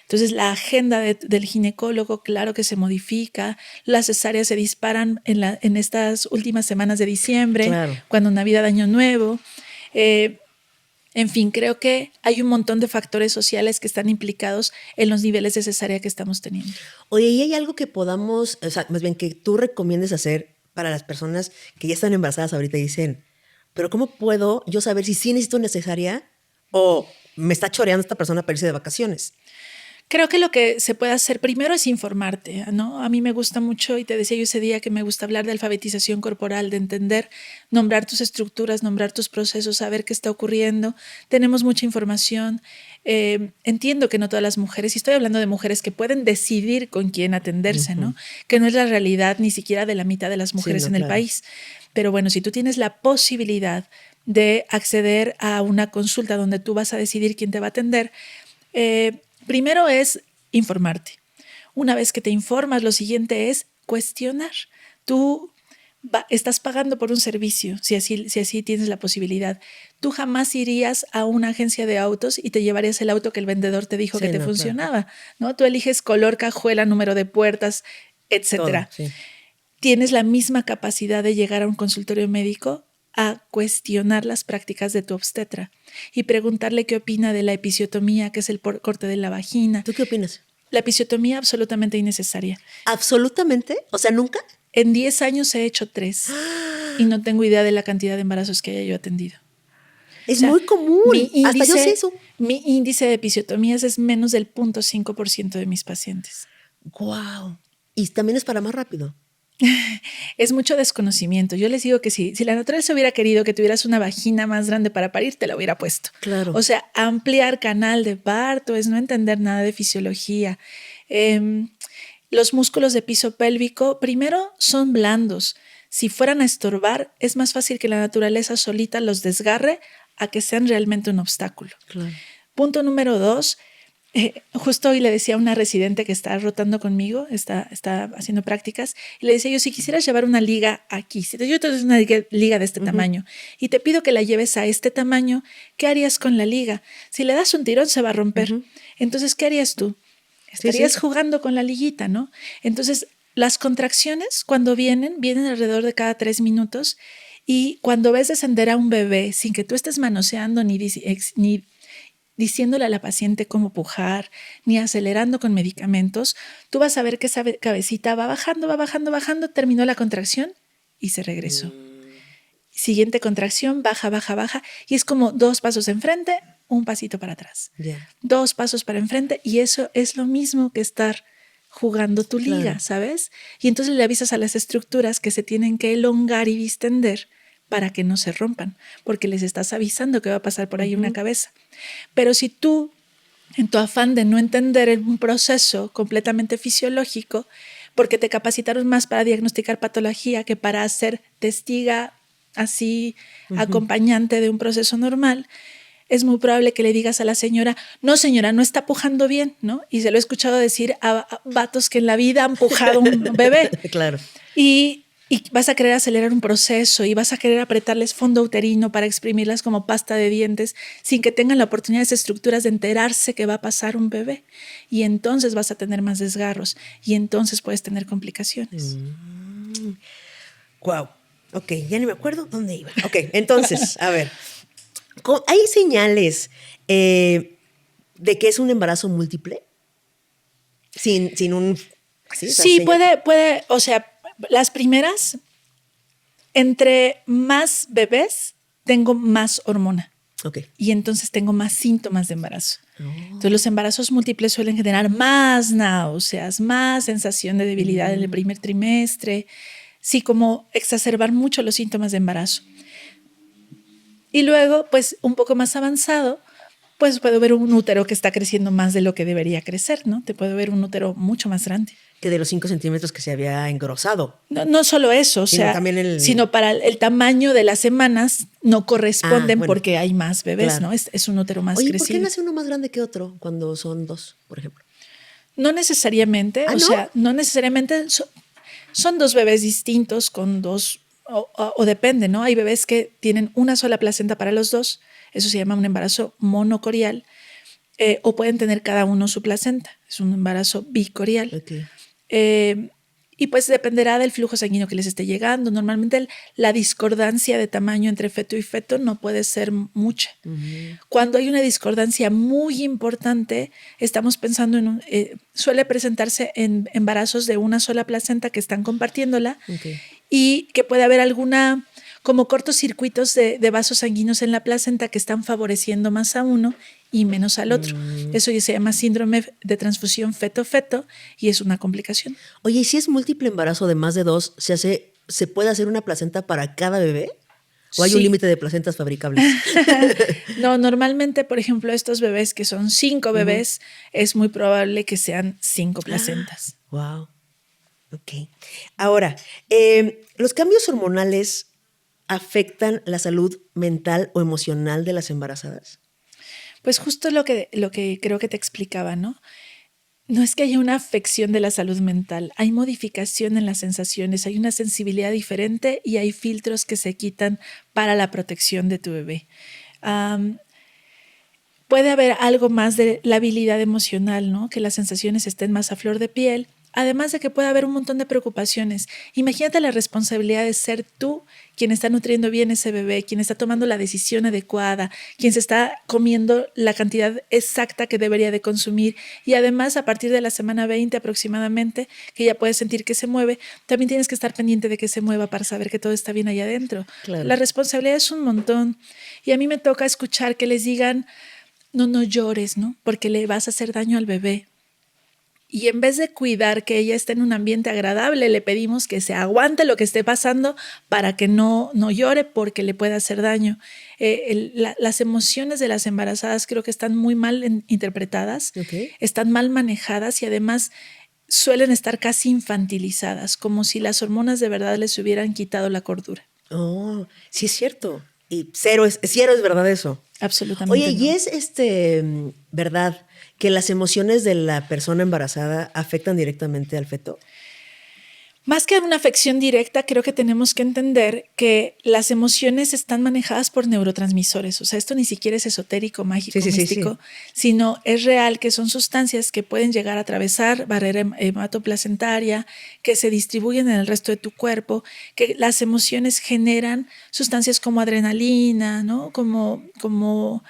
Entonces, la agenda del ginecólogo, claro que se modifica, las cesáreas se disparan en estas últimas semanas de diciembre, claro, cuando Navidad, Año Nuevo. En fin, creo que hay un montón de factores sociales que están implicados en los niveles de cesárea que estamos teniendo. Oye, ¿y hay algo que podamos, o sea, más bien que tú recomiendes hacer para las personas que ya están embarazadas ahorita y dicen, pero ¿cómo puedo yo saber si sí necesito una cesárea o me está choreando esta persona para irse de vacaciones? Creo que lo que se puede hacer primero es informarte, ¿no? A mí me gusta mucho, y te decía yo ese día que me gusta hablar de alfabetización corporal, de entender, nombrar tus estructuras, nombrar tus procesos, saber qué está ocurriendo. Tenemos mucha información. Entiendo que no todas las mujeres, y estoy hablando de mujeres que pueden decidir con quién atenderse, ¿no? Que no es la realidad ni siquiera de la mitad de las mujeres en el país. Pero bueno, si tú tienes la posibilidad de acceder a una consulta donde tú vas a decidir quién te va a atender, primero es informarte. Una vez que te informas, lo siguiente es cuestionar. Tú estás pagando por un servicio, si así tienes la posibilidad. Tú jamás irías a una agencia de autos y te llevarías el auto que el vendedor te dijo que te funcionaba, ¿no? Tú eliges color, cajuela, número de puertas, etcétera. Tienes la misma capacidad de llegar a un consultorio médico a cuestionar las prácticas de tu obstetra y preguntarle qué opina de la episiotomía, que es el corte de la vagina. ¿Tú qué opinas? La episiotomía absolutamente innecesaria. ¿Absolutamente? O sea, ¿nunca? En 10 años he hecho 3 y no tengo idea de la cantidad de embarazos que haya yo atendido. Es muy común. Hasta yo sé eso. Mi índice de episiotomías es menos del 0.5% de mis pacientes. ¡Wow! Y también es para más rápido. Es mucho desconocimiento. Yo les digo que si la naturaleza hubiera querido que tuvieras una vagina más grande para parir, te la hubiera puesto. Claro. O sea, ampliar canal de parto es no entender nada de fisiología. Los músculos de piso pélvico, primero, son blandos. Si fueran a estorbar, es más fácil que la naturaleza solita los desgarre a que sean realmente un obstáculo. Claro. Punto número 2. Justo hoy le decía a una residente que está rotando conmigo, está haciendo prácticas, y le decía yo, si quisieras llevar una liga aquí, si yo te doy una liga de este tamaño y te pido que la lleves a este tamaño, ¿qué harías con la liga? Si le das un tirón se va a romper. Entonces, ¿qué harías tú? Estarías jugando con la liguita, ¿no? Entonces, las contracciones cuando vienen alrededor de cada 3 minutos, y cuando ves descender a un bebé sin que tú estés manoseando ni diciéndole a la paciente cómo pujar, ni acelerando con medicamentos, tú vas a ver que esa cabecita va bajando, terminó la contracción y se regresó. Siguiente contracción, baja, y es como 2 pasos enfrente, 1 pasito para atrás. 2 pasos para enfrente, y eso es lo mismo que estar jugando tu liga, ¿sabes? Y entonces le avisas a las estructuras que se tienen que elongar y distender para que no se rompan, porque les estás avisando que va a pasar por ahí una cabeza. Pero si tú, en tu afán de no entender un proceso completamente fisiológico, porque te capacitaron más para diagnosticar patología que para ser testiga así, acompañante de un proceso normal, es muy probable que le digas a la señora, no señora, no está pujando bien, ¿no? Y se lo he escuchado decir a vatos que en la vida han pujado un bebé. Claro. Y vas a querer acelerar un proceso y vas a querer apretarles fondo uterino para exprimirlas como pasta de dientes sin que tengan la oportunidad de esas estructuras de enterarse que va a pasar un bebé. Y entonces vas a tener más desgarros y entonces puedes tener complicaciones. Wow. Ok, ya ni me acuerdo dónde iba. Ok, entonces, a ver. ¿Hay señales de que es un embarazo múltiple? Sin un... Sí, puede, o sea, las primeras, entre más bebés, tengo más hormona. Ok. Y entonces tengo más síntomas de embarazo. Entonces los embarazos múltiples suelen generar más náuseas, más sensación de debilidad en el primer trimestre, sí, como exacerbar mucho los síntomas de embarazo. Y luego, pues un poco más avanzado, pues puedo ver un útero que está creciendo más de lo que debería crecer, ¿no? Te puedo ver un útero mucho más grande. Que de los 5 centímetros que se había engrosado. No solo eso, sino para el tamaño de las semanas no corresponden porque hay más bebés, claro. ¿no? Es un útero más crecido. ¿Por qué nace uno más grande que otro cuando son dos, por ejemplo? No necesariamente, no necesariamente. Son dos bebés distintos con dos, o depende, ¿no? Hay bebés que tienen una sola placenta para los dos, eso se llama un embarazo monocorial, o pueden tener cada uno su placenta, es un embarazo bicorial. Okay. Y pues dependerá del flujo sanguíneo que les esté llegando. Normalmente la discordancia de tamaño entre feto y feto no puede ser mucha. Cuando hay una discordancia muy importante, estamos pensando en suele presentarse en embarazos de una sola placenta que están compartiéndola y que puede haber alguna como cortocircuitos de vasos sanguíneos en la placenta que están favoreciendo más a uno y menos al otro. Eso ya se llama síndrome de transfusión feto-feto y es una complicación. Oye, ¿y si es múltiple embarazo de más de dos, se puede hacer una placenta para cada bebé? ¿O hay un límite de placentas fabricables? No, normalmente, por ejemplo, estos bebés que son 5 bebés, es muy probable que sean 5 placentas. Wow. Ok. Ahora, ¿los cambios hormonales afectan la salud mental o emocional de las embarazadas? Pues justo lo que creo que te explicaba, ¿no? No es que haya una afección de la salud mental, hay modificación en las sensaciones, hay una sensibilidad diferente y hay filtros que se quitan para la protección de tu bebé. Puede haber algo más de la habilidad emocional, ¿no? Que las sensaciones estén más a flor de piel. Además de que puede haber un montón de preocupaciones. Imagínate la responsabilidad de ser tú quien está nutriendo bien ese bebé, quien está tomando la decisión adecuada, quien se está comiendo la cantidad exacta que debería de consumir. Y además, a partir de la semana 20 aproximadamente, que ya puedes sentir que se mueve, también tienes que estar pendiente de que se mueva para saber que todo está bien allá adentro. Claro. La responsabilidad es un montón. Y a mí me toca escuchar que les digan, no llores, ¿no? Porque le vas a hacer daño al bebé. Y en vez de cuidar que ella esté en un ambiente agradable, le pedimos que se aguante lo que esté pasando para que no llore porque le puede hacer daño. Las emociones de las embarazadas creo que están muy mal interpretadas, están mal manejadas y además suelen estar casi infantilizadas, como si las hormonas de verdad les hubieran quitado la cordura. Oh, sí es cierto. Y cero es verdad eso. Absolutamente. Oye, no. ¿y es verdad que las emociones de la persona embarazada afectan directamente al feto? Más que una afección directa, creo que tenemos que entender que las emociones están manejadas por neurotransmisores. O sea, esto ni siquiera es esotérico, mágico, místico, sino es real que son sustancias que pueden llegar a atravesar barrera hematoplacentaria, que se distribuyen en el resto de tu cuerpo, que las emociones generan sustancias como adrenalina, ¿no? Como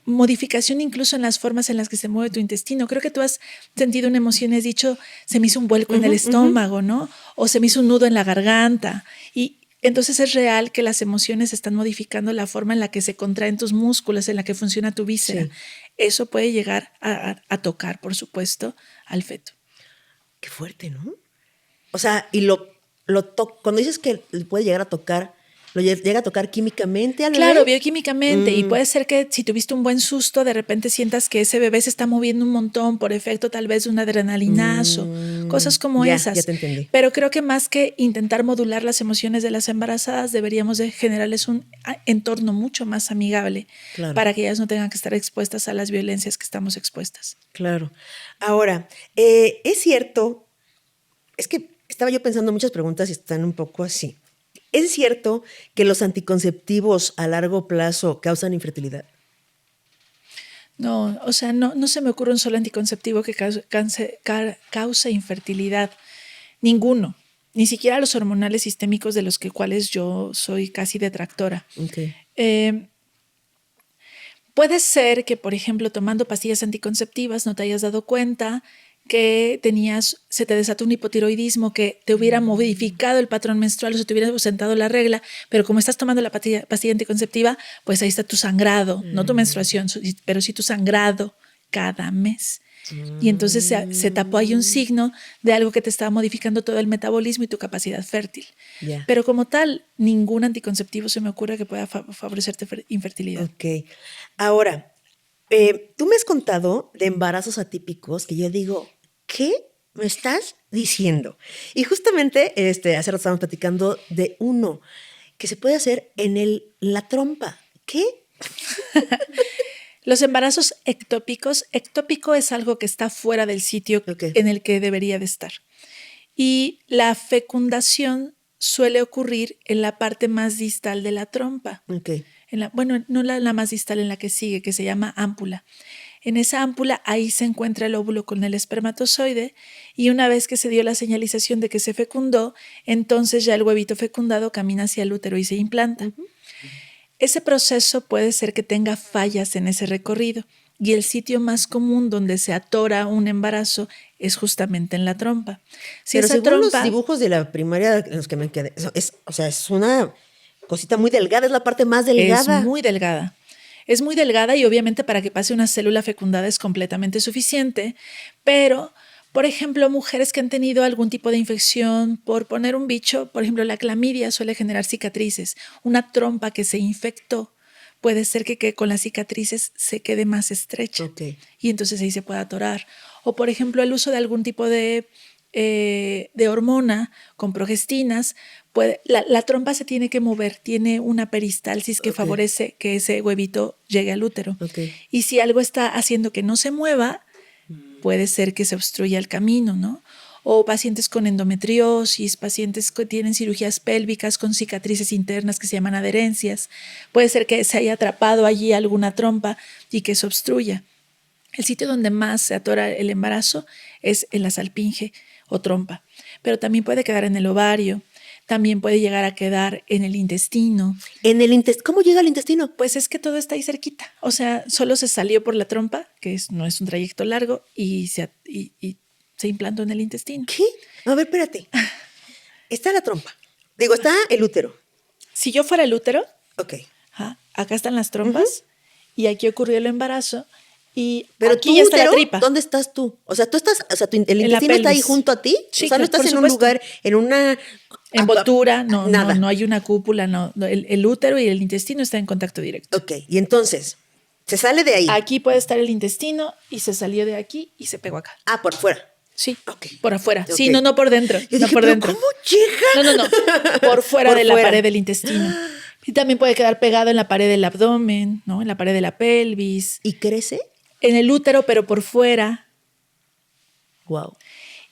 modificación incluso en las formas en las que se mueve tu intestino. Creo que tú has sentido una emoción y has dicho, se me hizo un vuelco en el estómago, ¿no? O se me hizo un nudo en la garganta. Y entonces es real que las emociones están modificando la forma en la que se contraen tus músculos, en la que funciona tu víscera. Sí. Eso puede llegar a tocar, por supuesto, al feto. Qué fuerte, ¿no? O sea, y cuando dices que puede llegar a tocar, ¿lo llega a tocar químicamente al bebé? Claro, bioquímicamente. Y puede ser que si tuviste un buen susto, de repente sientas que ese bebé se está moviendo un montón por efecto tal vez de un adrenalinazo cosas como esas. Ya te entendí. Pero creo que más que intentar modular las emociones de las embarazadas, deberíamos de generarles un entorno mucho más amigable para que ellas no tengan que estar expuestas a las violencias que estamos expuestas. Claro. Ahora, es cierto, es que estaba yo pensando muchas preguntas y están un poco así. ¿Es cierto que los anticonceptivos a largo plazo causan infertilidad? No, o sea, no se me ocurre un solo anticonceptivo que cause infertilidad. Ninguno. Ni siquiera los hormonales sistémicos de los cuales yo soy casi detractora. Okay. Puede ser que, por ejemplo, tomando pastillas anticonceptivas no te hayas dado cuenta que se te desató un hipotiroidismo, que te hubiera modificado el patrón menstrual o se te hubiera ausentado la regla, pero como estás tomando la pastilla anticonceptiva, pues ahí está tu sangrado, no tu menstruación, pero sí tu sangrado cada mes. Y entonces se tapó ahí un signo de algo que te estaba modificando todo el metabolismo y tu capacidad fértil. Yeah. Pero como tal, ningún anticonceptivo se me ocurre que pueda favorecerte infertilidad. Ok. Ahora, tú me has contado de embarazos atípicos que yo digo, ¿qué me estás diciendo? Y justamente hace rato estábamos platicando de uno que se puede hacer en la trompa. ¿Qué? Los embarazos ectópicos. Ectópico es algo que está fuera del sitio en el que debería de estar. Y la fecundación suele ocurrir en la parte más distal de la trompa. Okay. No la más distal, en la que sigue, que se llama ámpula. En esa ámpula, ahí se encuentra el óvulo con el espermatozoide, y una vez que se dio la señalización de que se fecundó, entonces ya el huevito fecundado camina hacia el útero y se implanta. Uh-huh. Ese proceso puede ser que tenga fallas en ese recorrido, y el sitio más común donde se atora un embarazo es justamente en la trompa. Pero según los dibujos de la primaria en los que me quedé, es una cosita muy delgada, es la parte más delgada. Es muy delgada. Es muy delgada y obviamente para que pase una célula fecundada es completamente suficiente, pero, por ejemplo, mujeres que han tenido algún tipo de infección, por poner un bicho, por ejemplo, la clamidia suele generar cicatrices. Una trompa que se infectó puede ser que con las cicatrices se quede más estrecha. Okay. Y entonces ahí se puede atorar. O, por ejemplo, el uso de algún tipo de hormona con progestinas, la trompa se tiene que mover, tiene una peristalsis que favorece que ese huevito llegue al útero. Okay. Y si algo está haciendo que no se mueva, puede ser que se obstruya el camino, ¿no? O pacientes con endometriosis, pacientes que tienen cirugías pélvicas con cicatrices internas que se llaman adherencias. Puede ser que se haya atrapado allí alguna trompa y que se obstruya. El sitio donde más se atora el embarazo es en la salpinge o trompa, pero también puede quedar en el ovario, también puede llegar a quedar en el intestino. ¿Cómo llega al intestino? Pues es que todo está ahí cerquita, o sea, solo se salió por la trompa, que no es un trayecto largo, y se implantó en el intestino. ¿Qué? A ver, espérate. Está la trompa. Digo, está el útero. Si yo fuera el útero, acá están las trompas, y aquí ocurrió el embarazo. Pero aquí ya está la tripa. ¿Dónde estás tú? O sea, el intestino está ahí junto a ti. Sí, o sea, no estás en un lugar, en una envoltura, nada. No hay una cúpula, no. El útero y el intestino están en contacto directo. Ok, y entonces, se sale de ahí. Aquí puede estar el intestino y se salió de aquí y se pegó acá. Ah, por fuera. Sí, por afuera. Okay. Sí, no por dentro. Yo no dije, por ¿pero dentro. cómo llega? No. Por fuera de la pared del intestino. Y también puede quedar pegado en la pared del abdomen, ¿no? En la pared de la pelvis. ¿Y crece? En el útero, pero por fuera. Wow.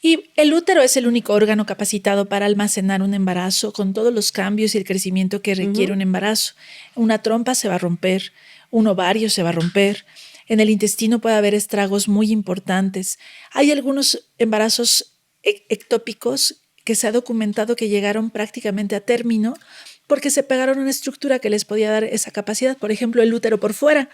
Y el útero es el único órgano capacitado para almacenar un embarazo con todos los cambios y el crecimiento que requiere un embarazo. Una trompa se va a romper, un ovario se va a romper. En el intestino puede haber estragos muy importantes. Hay algunos embarazos ectópicos que se ha documentado que llegaron prácticamente a término porque se pegaron una estructura que les podía dar esa capacidad. Por ejemplo, el útero por fuera,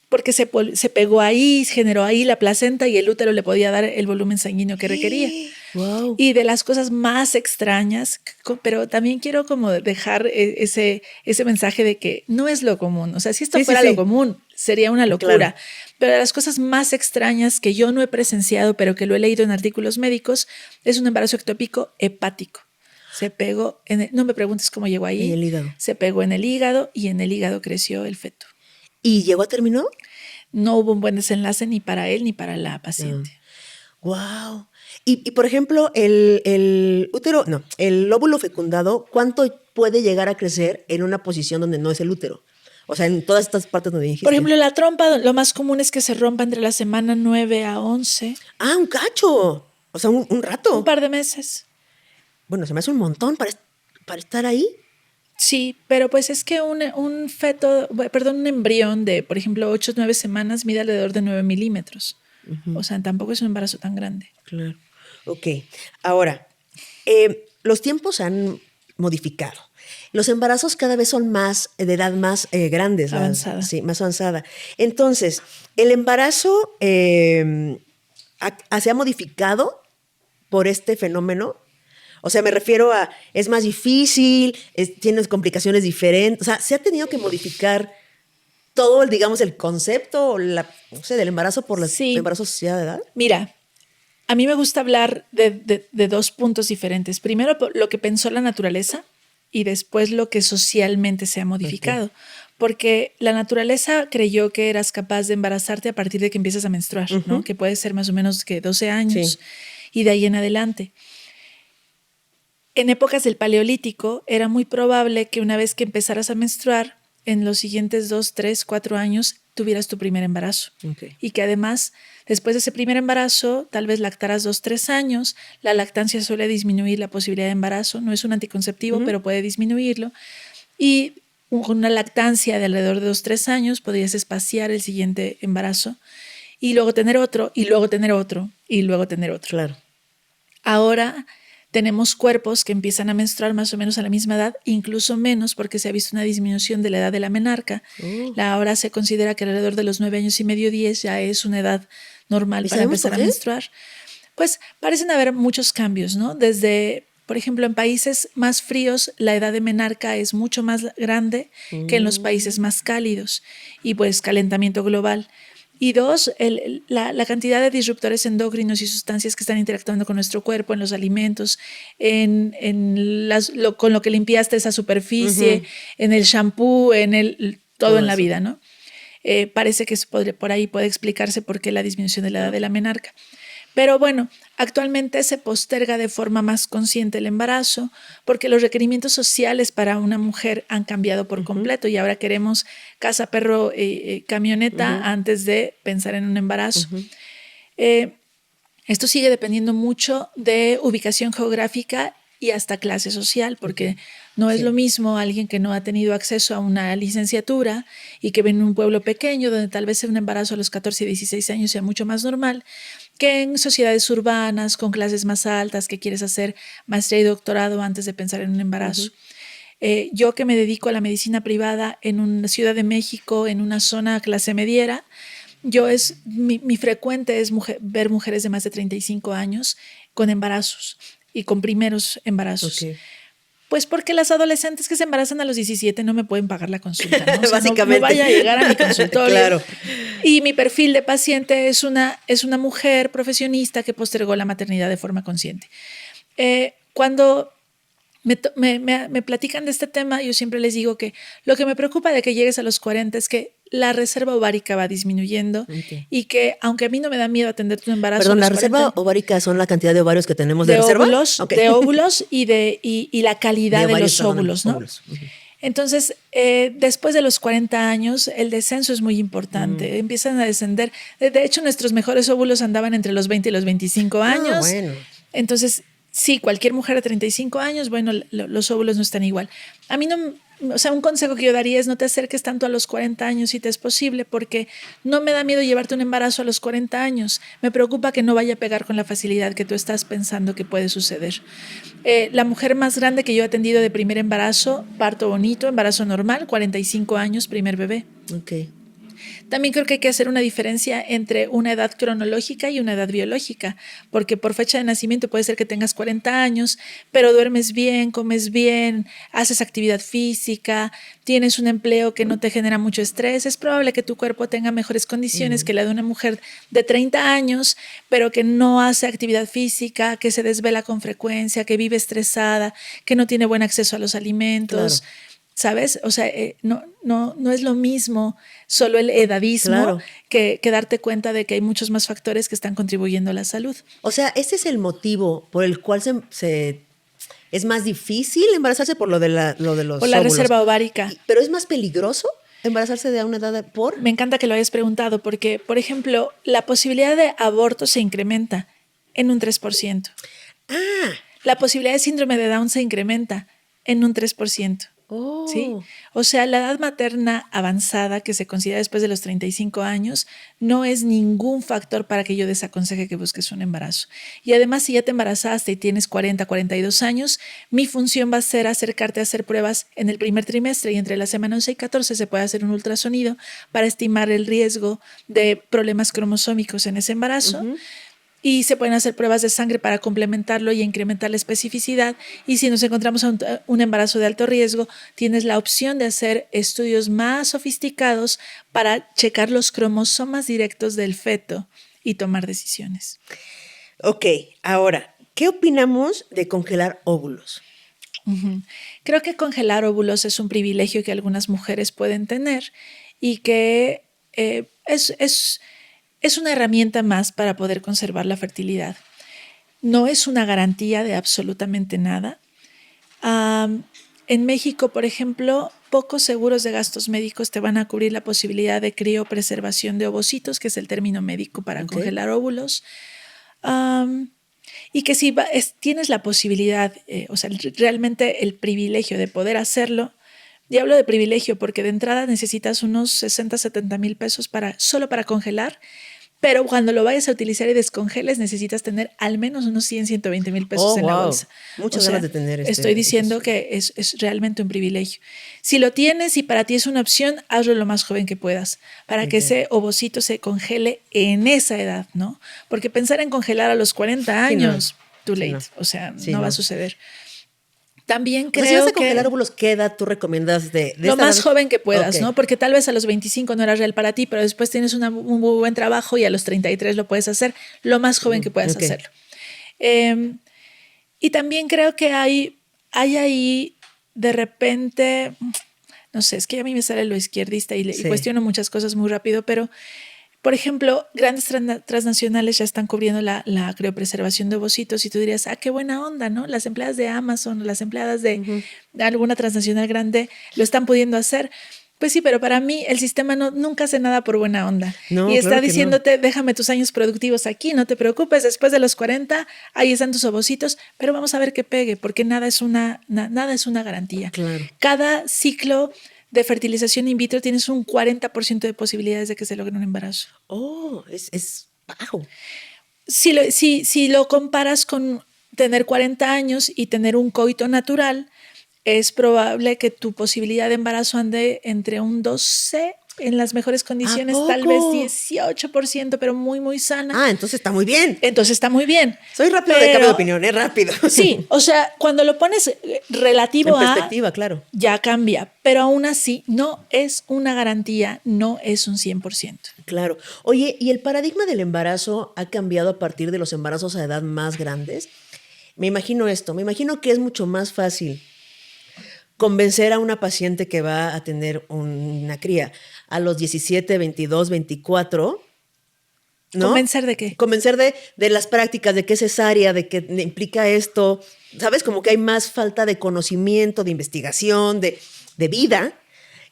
porque se pegó ahí, generó ahí la placenta y el útero le podía dar el volumen sanguíneo que requería. Wow. Y de las cosas más extrañas, pero también quiero como dejar ese mensaje de que no es lo común. O sea, si esto fuera lo común, sería una locura. Claro. Pero de las cosas más extrañas que yo no he presenciado, pero que lo he leído en artículos médicos, es un embarazo ectópico hepático. Se pegó, no me preguntes cómo llegó ahí. En el hígado. Se pegó en el hígado y en el hígado creció el feto. ¿Y llegó a término? No hubo un buen desenlace ni para él ni para la paciente. Wow. Y por ejemplo, el útero, no, el óvulo fecundado, ¿cuánto puede llegar a crecer en una posición donde no es el útero? O sea, en todas estas partes donde dijiste. Por ejemplo, la trompa, lo más común es que se rompa entre la semana 9 a 11. Ah, un cacho. O sea, un rato. Un par de meses. Bueno, se me hace un montón para estar ahí. Sí, pero pues es que un feto, perdón, un embrión de, por ejemplo, 8 o 9 semanas mide alrededor de 9 milímetros. O sea, tampoco es un embarazo tan grande. Claro. Ok. Ahora, los tiempos se han modificado. Los embarazos cada vez son más de edad más grandes. Avanzada. Sí, más avanzada. Entonces, el embarazo se ha modificado por este fenómeno. O sea, me refiero a, es más difícil, tiene complicaciones diferentes. O sea, se ha tenido que modificar todo, digamos, el concepto no sé, del embarazo por los embarazos asociados de edad. Mira, a mí me gusta hablar de dos puntos diferentes. Primero, lo que pensó la naturaleza y después lo que socialmente se ha modificado. Okay. Porque la naturaleza creyó que eras capaz de embarazarte a partir de que empiezas a menstruar, ¿no? Que puede ser más o menos que 12 años y de ahí en adelante. En épocas del Paleolítico era muy probable que una vez que empezaras a menstruar, en los siguientes 2, 3, 4 años tuvieras tu primer embarazo. Okay. Y que además, después de ese primer embarazo, tal vez lactarás 2, 3 años. La lactancia suele disminuir la posibilidad de embarazo. No es un anticonceptivo, pero puede disminuirlo. Y con una lactancia de alrededor de 2, 3 años podrías espaciar el siguiente embarazo y luego tener otro, y luego tener otro, y luego tener otro. Claro. Ahora tenemos cuerpos que empiezan a menstruar más o menos a la misma edad, incluso menos porque se ha visto una disminución de la edad de la menarca. Ahora se considera que alrededor de los 9 años y medio, 10 ya es una edad normal para empezar a menstruar. Pues parecen haber muchos cambios, ¿no? Desde, por ejemplo, en países más fríos la edad de menarca es mucho más grande que en los países más cálidos y pues calentamiento global. Y dos, la cantidad de disruptores endócrinos y sustancias que están interactuando con nuestro cuerpo, en los alimentos, con lo que limpiaste esa superficie, en el shampoo, todo en la vida, ¿no? Parece que por ahí puede explicarse por qué la disminución de la edad de la menarca. Pero bueno, actualmente se posterga de forma más consciente el embarazo porque los requerimientos sociales para una mujer han cambiado por completo y ahora queremos casa, perro, camioneta antes de pensar en un embarazo. Esto sigue dependiendo mucho de ubicación geográfica y hasta clase social, porque no es lo mismo alguien que no ha tenido acceso a una licenciatura y que vive en un pueblo pequeño donde tal vez un embarazo a los 14 y 16 años sea mucho más normal que en sociedades urbanas con clases más altas que quieres hacer maestría y doctorado antes de pensar en un embarazo. Yo que me dedico a la medicina privada en una Ciudad de México, en una zona clase mediera, mi frecuente es ver mujeres de más de 35 años con embarazos y con primeros embarazos. Okay. Pues porque las adolescentes que se embarazan a los 17 no me pueden pagar la consulta, ¿no? O sea, básicamente. No vaya a llegar a mi consultorio. Claro. Y mi perfil de paciente es una mujer profesionista que postergó la maternidad de forma consciente. Cuando me platican de este tema, yo siempre les digo que lo que me preocupa de que llegues a los 40 es que la reserva ovárica va disminuyendo y que, aunque a mí no me da miedo atender tu embarazo. Perdón, ¿la reserva ovárica son la cantidad de ovarios que tenemos de reserva? De óvulos y la calidad de los óvulos, ¿no? Entonces, después de los 40 años, el descenso es muy importante. Empiezan a descender. De hecho, nuestros mejores óvulos andaban entre los 20 y los 25 años. Bueno. Entonces, sí, cualquier mujer de 35 años, bueno, los óvulos no están igual. A mí no, o sea, un consejo que yo daría es no te acerques tanto a los 40 años si te es posible, porque no me da miedo llevarte un embarazo a los 40 años. Me preocupa que no vaya a pegar con la facilidad que tú estás pensando que puede suceder. La mujer más grande que yo he atendido de primer embarazo, parto bonito, embarazo normal, 45 años, primer bebé. Okay. También creo que hay que hacer una diferencia entre una edad cronológica y una edad biológica, porque por fecha de nacimiento puede ser que tengas 40 años, pero duermes bien, comes bien, haces actividad física, tienes un empleo que no te genera mucho estrés. Es probable que tu cuerpo tenga mejores condiciones que la de una mujer de 30 años, pero que no hace actividad física, que se desvela con frecuencia, que vive estresada, que no tiene buen acceso a los alimentos. Claro. ¿sabes? O sea, no es lo mismo solo el edadismo Claro. que darte cuenta de que hay muchos más factores que están contribuyendo a la salud. O sea, ese es el motivo por el cual es más difícil embarazarse por lo de los Por la óvulos. reserva ovárica. Pero es más peligroso embarazarse de una edad por. Me encanta que lo hayas preguntado porque, por ejemplo, la posibilidad de aborto se incrementa en un 3%. Ah, La posibilidad de síndrome de Down se incrementa en un 3%. oh. ¿Sí? O sea, la edad materna avanzada que se considera después de los 35 años no es ningún factor para que yo desaconseje que busques un embarazo. Y además, si ya te embarazaste y tienes 40, 42 años, mi función va a ser acercarte a hacer pruebas en el primer trimestre y entre la semana 11 y 14 se puede hacer un ultrasonido para estimar el riesgo de problemas cromosómicos en ese embarazo. Ujú. Y se pueden hacer pruebas de sangre para complementarlo y incrementar la especificidad. Y si nos encontramos un embarazo de alto riesgo, tienes la opción de hacer estudios más sofisticados para checar los cromosomas directos del feto y tomar decisiones. Ok, ahora, ¿qué opinamos de congelar óvulos? Uh-huh. Creo que congelar óvulos es un privilegio que algunas mujeres pueden tener y que es una herramienta más para poder conservar la fertilidad. No es una garantía de absolutamente nada. En México, por ejemplo, pocos seguros de gastos médicos te van a cubrir la posibilidad de criopreservación de ovocitos, que es el término médico para congelar óvulos. Y que si tienes la posibilidad, o sea, realmente el privilegio de poder hacerlo. Y hablo de privilegio porque de entrada necesitas unos 60, 70 mil pesos solo para congelar, pero cuando lo vayas a utilizar y descongeles necesitas tener al menos unos 100, 120 mil pesos en la bolsa. Muchas ganas de tener estoy diciendo que es realmente un privilegio. Si lo tienes y para ti es una opción, hazlo lo más joven que puedas para que ese ovocito se congele en esa edad, ¿no? Porque pensar en congelar a los 40 años, too late, o sea, no va a suceder. También creo si vas a congelar óvulos, ¿qué edad tú recomiendas de lo más edad? joven que puedas, ¿no? Porque tal vez a los 25 no era real para ti, pero después tienes un muy buen trabajo y a los 33 lo puedes hacer, lo más joven que puedas hacerlo. Y también creo que hay ahí de repente, no sé, es que a mí me sale lo izquierdista y cuestiono muchas cosas muy rápido, pero por ejemplo, grandes transnacionales ya están cubriendo la criopreservación de ovocitos y tú dirías, qué buena onda, ¿no? Las empleadas de Amazon, las empleadas de alguna transnacional grande lo están pudiendo hacer. Pues sí, pero para mí el sistema nunca hace nada por buena onda. No, y está diciéndote, déjame tus años productivos aquí, no te preocupes, después de los 40, ahí están tus ovocitos, pero vamos a ver que pegue, porque nada es una garantía. Claro. Cada ciclo de fertilización in vitro tienes un 40% de posibilidades de que se logre un embarazo. Oh, es bajo. Si lo comparas con tener 40 años y tener un coito natural, es probable que tu posibilidad de embarazo ande entre un 12%, en las mejores condiciones, tal vez 18%, pero muy, muy sana. Entonces está muy bien. Soy rápido de cambio de opinión, rápido. Sí, o sea, cuando lo pones relativo en perspectiva, claro. Ya cambia, pero aún así no es una garantía, no es un 100%. Claro. Oye, ¿y el paradigma del embarazo ha cambiado a partir de los embarazos a edad más grandes? Me imagino que es mucho más fácil convencer a una paciente que va a tener una cría a los 17, 22, 24, ¿no? ¿Convencer de qué? Convencer de las prácticas, de qué es cesárea, de qué implica esto. ¿Sabes? Como que hay más falta de conocimiento, de investigación, de vida,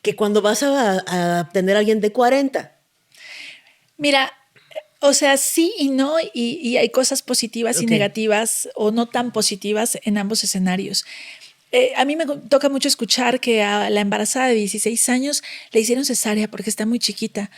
que cuando vas a atender a alguien de 40. Mira, o sea, sí y no, y hay cosas positivas y negativas o no tan positivas en ambos escenarios. A mí me toca mucho escuchar que a la embarazada de 16 años le hicieron cesárea porque está muy chiquita.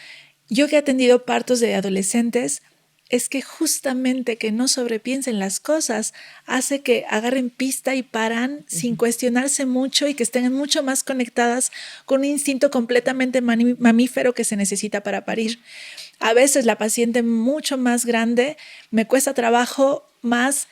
Yo que he atendido partos de adolescentes, es que justamente que no sobrepiensen las cosas hace que agarren pista y paran sin cuestionarse mucho y que estén mucho más conectadas con un instinto completamente mamífero que se necesita para parir. A veces la paciente mucho más grande me cuesta trabajo más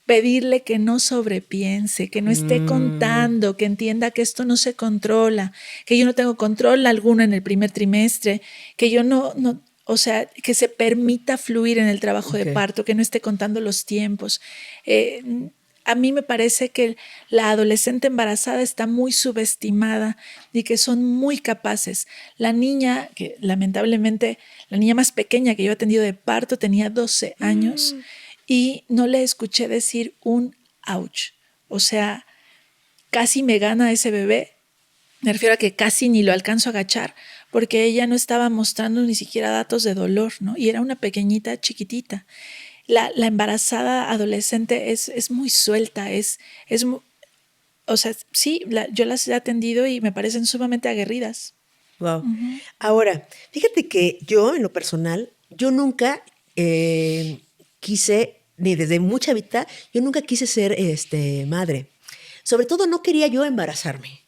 pedirle que no sobrepiense, que no esté contando, que entienda que esto no se controla, que yo no tengo control alguno en el primer trimestre, que yo no, o sea, que se permita fluir en el trabajo de parto, que no esté contando los tiempos. a mí me parece que la adolescente embarazada está muy subestimada y que son muy capaces. La niña, que lamentablemente, la niña más pequeña que yo he atendido de parto tenía 12 años y no le escuché decir un ouch. O sea, casi me gana ese bebé. Me refiero a que casi ni lo alcanzo a agachar porque ella no estaba mostrando ni siquiera datos de dolor, ¿no? Y era una pequeñita chiquitita. La embarazada adolescente es muy suelta, o sea, sí, yo las he atendido y me parecen sumamente aguerridas. Wow. Ahora, fíjate que yo, en lo personal, yo nunca quise, ni desde muy chavita, yo nunca quise ser madre. Sobre todo no quería yo embarazarme.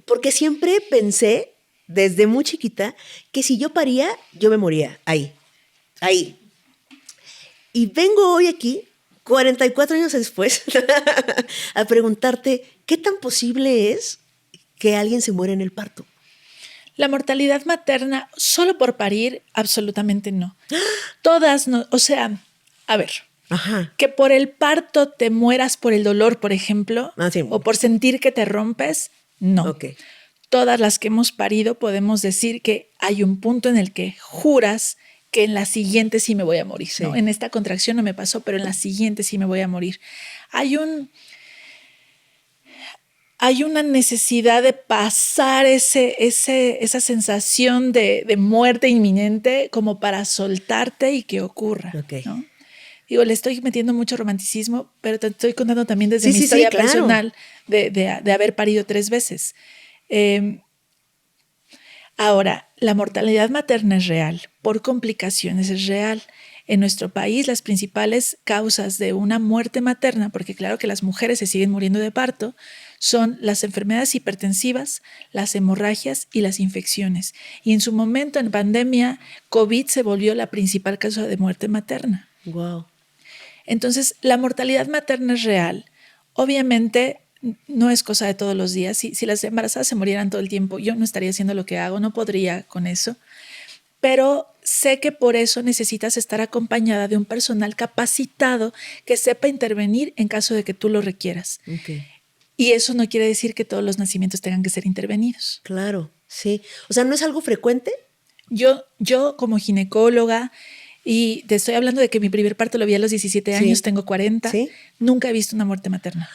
Porque siempre pensé, desde muy chiquita, que si yo paría, yo me moría. Ahí. Y vengo hoy aquí, 44 años después, a preguntarte, ¿qué tan posible es que alguien se muera en el parto? La mortalidad materna, solo por parir, absolutamente no. Todas, no, o sea, a ver, Ajá. que por el parto te mueras por el dolor, por ejemplo, Sí. o por sentir que te rompes, no. Ok. Todas las que hemos parido podemos decir que hay un punto en el que juras que en la siguiente sí me voy a morir, Sí. ¿no? En esta contracción no me pasó, pero en la siguiente sí me voy a morir. Hay una necesidad de pasar esa sensación de muerte inminente como para soltarte y que ocurra, Ok. ¿no? Digo, le estoy metiendo mucho romanticismo, pero te estoy contando también desde mi Sí, historia claro. personal de haber parido 3 veces. Ahora, la mortalidad materna es real, por complicaciones es real. En nuestro país, las principales causas de una muerte materna, porque claro que las mujeres se siguen muriendo de parto, son las enfermedades hipertensivas, las hemorragias y las infecciones. Y en su momento, en pandemia, COVID se volvió la principal causa de muerte materna. Wow. Entonces, la mortalidad materna es real. Obviamente, no es cosa de todos los días. Si las embarazadas se murieran todo el tiempo, yo no estaría haciendo lo que hago, no podría con eso. Pero sé que por eso necesitas estar acompañada de un personal capacitado que sepa intervenir en caso de que tú lo requieras. Okay. Y eso no quiere decir que todos los nacimientos tengan que ser intervenidos. Claro, sí. O sea, ¿no es algo frecuente? Yo como ginecóloga, y te estoy hablando de que mi primer parto lo vi a los 17 años, Sí. tengo 40, ¿Sí? Nunca he visto una muerte materna.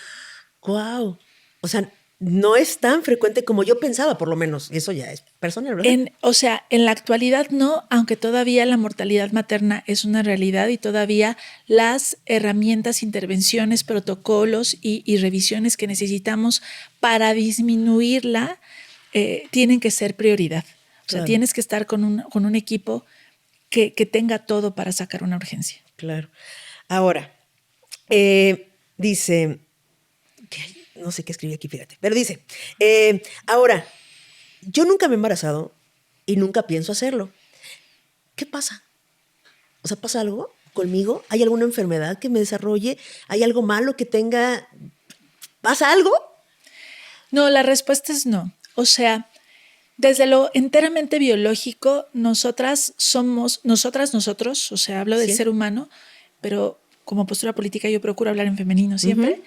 Wow. O sea, no es tan frecuente como yo pensaba, por lo menos. Eso ya es personal, ¿verdad? En la actualidad no, aunque todavía la mortalidad materna es una realidad y todavía las herramientas, intervenciones, protocolos y revisiones que necesitamos para disminuirla tienen que ser prioridad. O sea, Claro. tienes que estar con un equipo que tenga todo para sacar una urgencia. Claro. Ahora, dice, no sé qué escribí aquí, fíjate, pero dice, ahora, yo nunca me he embarazado y nunca pienso hacerlo. ¿Qué pasa? O sea, ¿pasa algo conmigo? ¿Hay alguna enfermedad que me desarrolle? ¿Hay algo malo que tenga? ¿Pasa algo? No, la respuesta es no. O sea, desde lo enteramente biológico, nosotros, o sea, hablo del ser humano, pero como postura política yo procuro hablar en femenino siempre.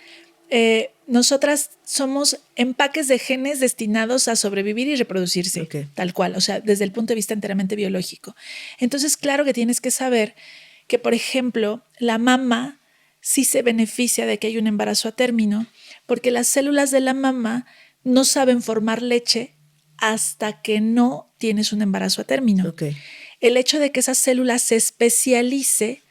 Nosotras somos empaques de genes destinados a sobrevivir y reproducirse, tal cual, o sea, desde el punto de vista enteramente biológico. Entonces, claro que tienes que saber que, por ejemplo, la mama sí se beneficia de que haya un embarazo a término, porque las células de la mama no saben formar leche hasta que no tienes un embarazo a término. El hecho de que esa célula se especialice,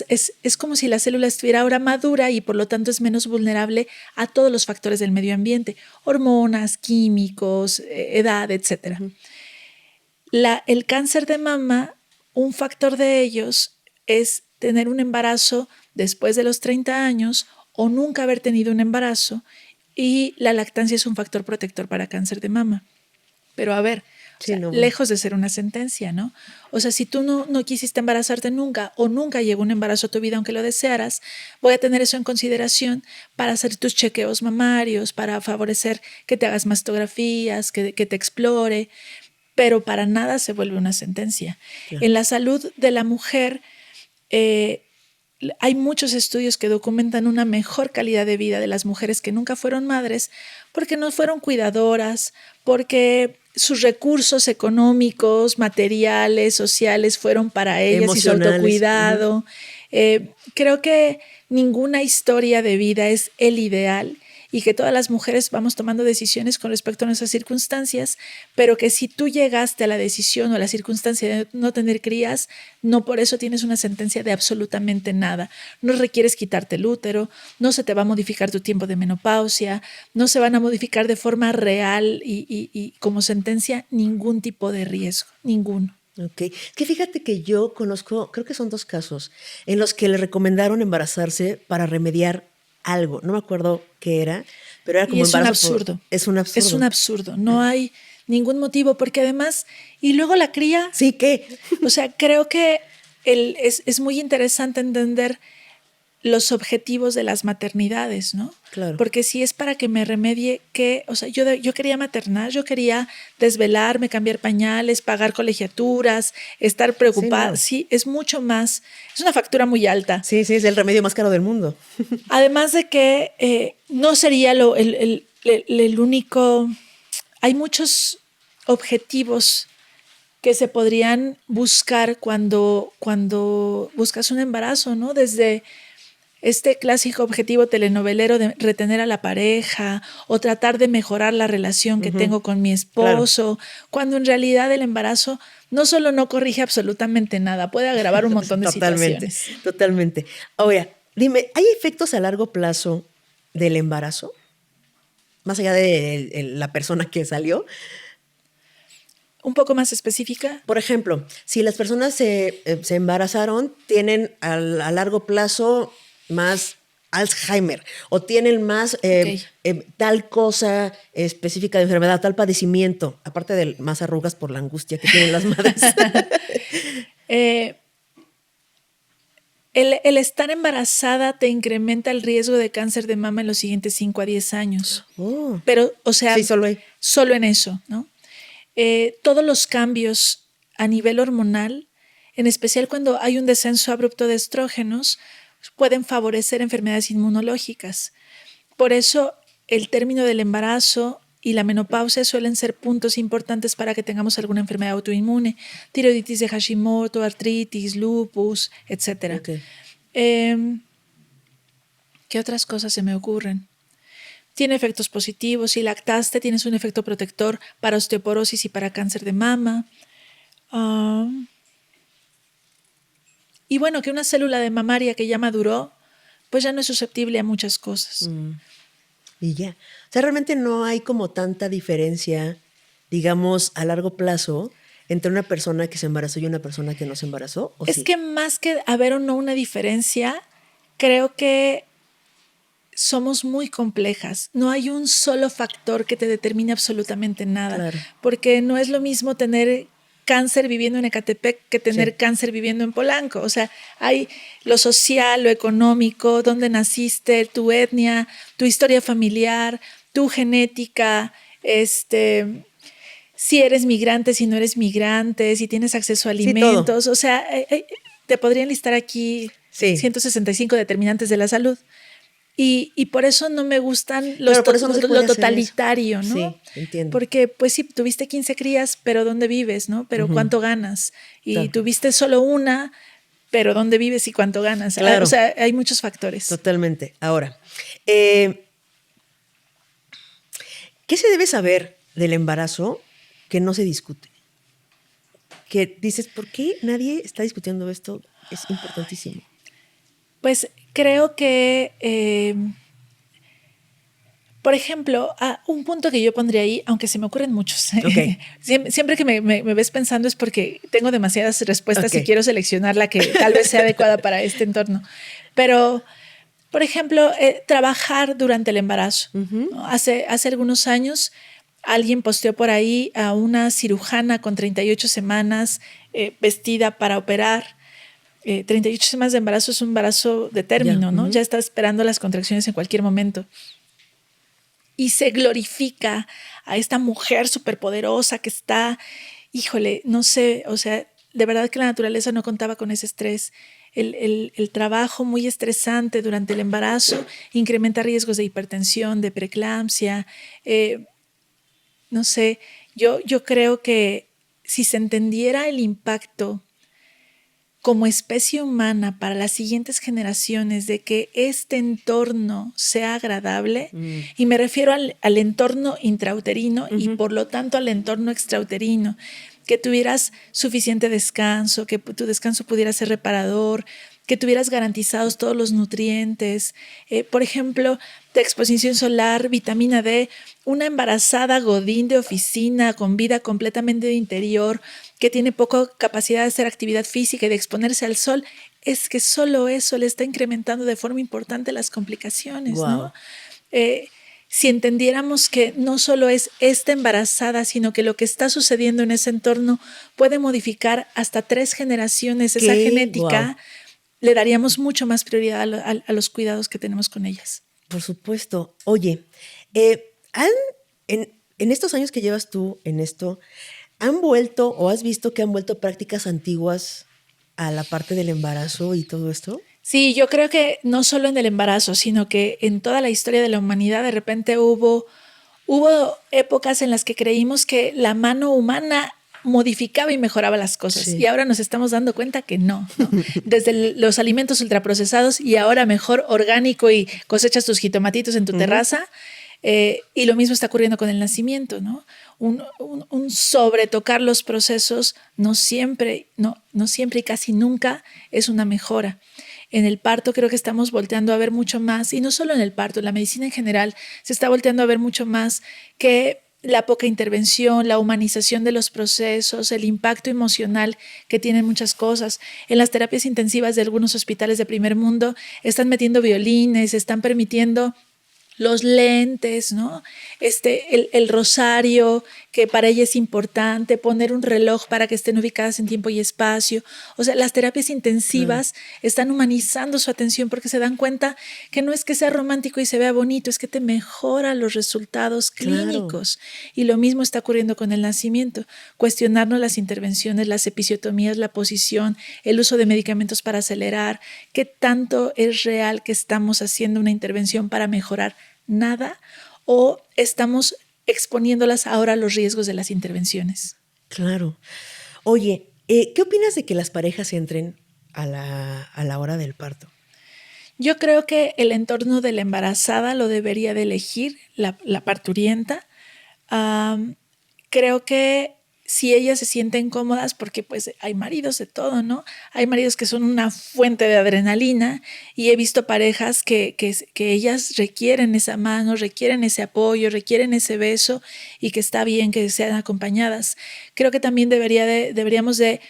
es como si la célula estuviera ahora madura y por lo tanto es menos vulnerable a todos los factores del medio ambiente, hormonas, químicos, edad, etc. El cáncer de mama, un factor de ellos es tener un embarazo después de los 30 años o nunca haber tenido un embarazo, y la lactancia es un factor protector para cáncer de mama. Pero a ver, lejos de ser una sentencia, ¿no? O sea, si tú no quisiste embarazarte nunca o nunca llegó un embarazo a tu vida aunque lo desearas, voy a tener eso en consideración para hacer tus chequeos mamarios, para favorecer que te hagas mastografías, que te explore, pero para nada se vuelve una sentencia. En la salud de la mujer, hay muchos estudios que documentan una mejor calidad de vida de las mujeres que nunca fueron madres porque no fueron cuidadoras, porque sus recursos económicos, materiales, sociales fueron para ellas y su autocuidado. Creo que ninguna historia de vida es el ideal y que todas las mujeres vamos tomando decisiones con respecto a nuestras circunstancias, pero que si tú llegaste a la decisión o a la circunstancia de no tener crías, no por eso tienes una sentencia de absolutamente nada. No requieres quitarte el útero, no se te va a modificar tu tiempo de menopausia, no se van a modificar de forma real y como sentencia ningún tipo de riesgo, ninguno. Ok, que fíjate que yo conozco, creo que son 2 casos, en los que le recomendaron embarazarse para remediar algo. No me acuerdo qué era, pero era como es embarazo. Un absurdo. Es un absurdo. Es un absurdo. No hay ningún motivo, porque además, y luego la cría. Sí, ¿qué? O sea, creo que es muy interesante entender los objetivos de las maternidades, ¿no? Claro. Porque si es para que me remedie, que, o sea, yo quería maternar, yo quería desvelarme, cambiar pañales, pagar colegiaturas, estar preocupada. Sí, es mucho más, es una factura muy alta. Sí, es el remedio más caro del mundo. Además de que no sería el único, hay muchos objetivos que se podrían buscar cuando buscas un embarazo, ¿no? Desde este clásico objetivo telenovelero de retener a la pareja o tratar de mejorar la relación que tengo con mi esposo, cuando en realidad el embarazo no solo no corrige absolutamente nada, puede agravar un montón de situaciones. Totalmente. Ahora, dime, ¿hay efectos a largo plazo del embarazo? Más allá de la persona que salió. Un poco más específica. Por ejemplo, si las personas se embarazaron, tienen a largo plazo más Alzheimer o tienen más tal cosa específica de enfermedad, tal padecimiento, aparte de más arrugas por la angustia que tienen las madres. El estar embarazada te incrementa el riesgo de cáncer de mama en los siguientes 5 a 10 años. Oh. Pero, o sea, sí, solo en eso, ¿no? Todos los cambios a nivel hormonal, en especial cuando hay un descenso abrupto de estrógenos, pueden favorecer enfermedades inmunológicas. Por eso el término del embarazo y la menopausia suelen ser puntos importantes para que tengamos alguna enfermedad autoinmune, tiroiditis de Hashimoto, artritis, lupus, etc. Okay. ¿Qué otras cosas se me ocurren? Tiene efectos positivos. Si lactaste, tienes un efecto protector para osteoporosis y para cáncer de mama. Y bueno, que una célula de mamaria que ya maduró, pues ya no es susceptible a muchas cosas. Y ya. O sea, realmente no hay como tanta diferencia, digamos, a largo plazo entre una persona que se embarazó y una persona que no se embarazó. ¿O es sí? que más que haber o no una diferencia, creo que somos muy complejas. No hay un solo factor que te determine absolutamente nada. Claro. Porque no es lo mismo tener cáncer viviendo en Ecatepec que tener cáncer viviendo en Polanco. O sea, hay lo social, lo económico, dónde naciste, tu etnia, tu historia familiar, tu genética, si eres migrante, si no eres migrante, si tienes acceso a alimentos. Todo. O sea, te podrían listar aquí 165 determinantes de la salud. Y por eso no me gustan lo totalitario, ¿no? Sí, entiendo. Porque, pues sí, tuviste 15 crías, pero ¿dónde vives, no? Pero ¿cuánto ganas? Y tuviste solo una, pero ¿dónde vives y cuánto ganas? Claro. O sea, hay muchos factores. Totalmente. Ahora, ¿qué se debe saber del embarazo que no se discute? Que dices, ¿por qué nadie está discutiendo esto? Es importantísimo. Pues creo que, por ejemplo, un punto que yo pondría ahí, aunque se me ocurren muchos, Okay. siempre que me ves pensando es porque tengo demasiadas respuestas y quiero seleccionar la que tal vez sea adecuada para este entorno. Pero, por ejemplo, trabajar durante el embarazo. ¿No? Hace algunos años alguien posteó por ahí a una cirujana con 38 semanas vestida para operar. 38 semanas de embarazo es un embarazo de término, ¿no? Ya está esperando las contracciones en cualquier momento. Y se glorifica a esta mujer superpoderosa que está, híjole, no sé, o sea, de verdad que la naturaleza no contaba con ese estrés. el trabajo muy estresante durante el embarazo incrementa riesgos de hipertensión, de preeclampsia. No sé, yo creo que si se entendiera el impacto como especie humana para las siguientes generaciones de que este entorno sea agradable, y me refiero al entorno intrauterino y por lo tanto al entorno extrauterino, que tuvieras suficiente descanso, que tu descanso pudiera ser reparador, que tuvieras garantizados todos los nutrientes, por ejemplo, de exposición solar, vitamina D, una embarazada godín de oficina con vida completamente de interior, que tiene poca capacidad de hacer actividad física y de exponerse al sol, es que solo eso le está incrementando de forma importante las complicaciones, Wow. ¿no? Si entendiéramos que no solo es esta embarazada, sino que lo que está sucediendo en ese entorno puede modificar hasta 3 generaciones esa genética, Wow. le daríamos mucho más prioridad a los cuidados que tenemos con ellas. Por supuesto. Oye, en estos años que llevas tú en esto, ¿han vuelto o has visto que han vuelto prácticas antiguas a la parte del embarazo y todo esto? Sí, yo creo que no solo en el embarazo, sino que en toda la historia de la humanidad de repente hubo épocas en las que creímos que la mano humana modificaba y mejoraba las cosas. Sí. Y ahora nos estamos dando cuenta que no. Desde los alimentos ultraprocesados y ahora mejor orgánico y cosechas tus jitomatitos en tu terraza. Y lo mismo está ocurriendo con el nacimiento, ¿no? Un sobretocar los procesos no siempre y casi nunca es una mejora. En el parto creo que estamos volteando a ver mucho más, y no solo en el parto, en la medicina en general se está volteando a ver mucho más que la poca intervención, la humanización de los procesos, el impacto emocional que tienen muchas cosas. En las terapias intensivas de algunos hospitales de primer mundo están metiendo violines, están permitiendo los lentes, ¿no? El rosario, que para ella es importante, poner un reloj para que estén ubicadas en tiempo y espacio. O sea, las terapias intensivas están humanizando su atención porque se dan cuenta que no es que sea romántico y se vea bonito, es que te mejora los resultados clínicos. Y lo mismo está ocurriendo con el nacimiento. Cuestionarnos las intervenciones, las episiotomías, la posición, el uso de medicamentos para acelerar. ¿Qué tanto es real que estamos haciendo una intervención para mejorar nada, o estamos exponiéndolas ahora a los riesgos de las intervenciones? Claro. Oye, ¿qué opinas de que las parejas entren a la hora del parto? Yo creo que el entorno de la embarazada lo debería de elegir la parturienta. Creo que si ellas se sienten cómodas, porque pues hay maridos de todo, ¿no? Hay maridos que son una fuente de adrenalina, y he visto parejas que ellas requieren esa mano, requieren ese apoyo, requieren ese beso, y que está bien que sean acompañadas. Creo que también deberíamos de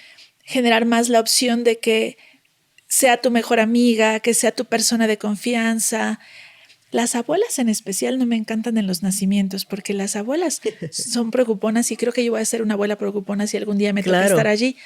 generar más la opción de que sea tu mejor amiga, que sea tu persona de confianza. Las abuelas en especial no me encantan en los nacimientos, porque las abuelas son preocuponas, y creo que yo voy a ser una abuela preocupona si algún día me toca estar allí.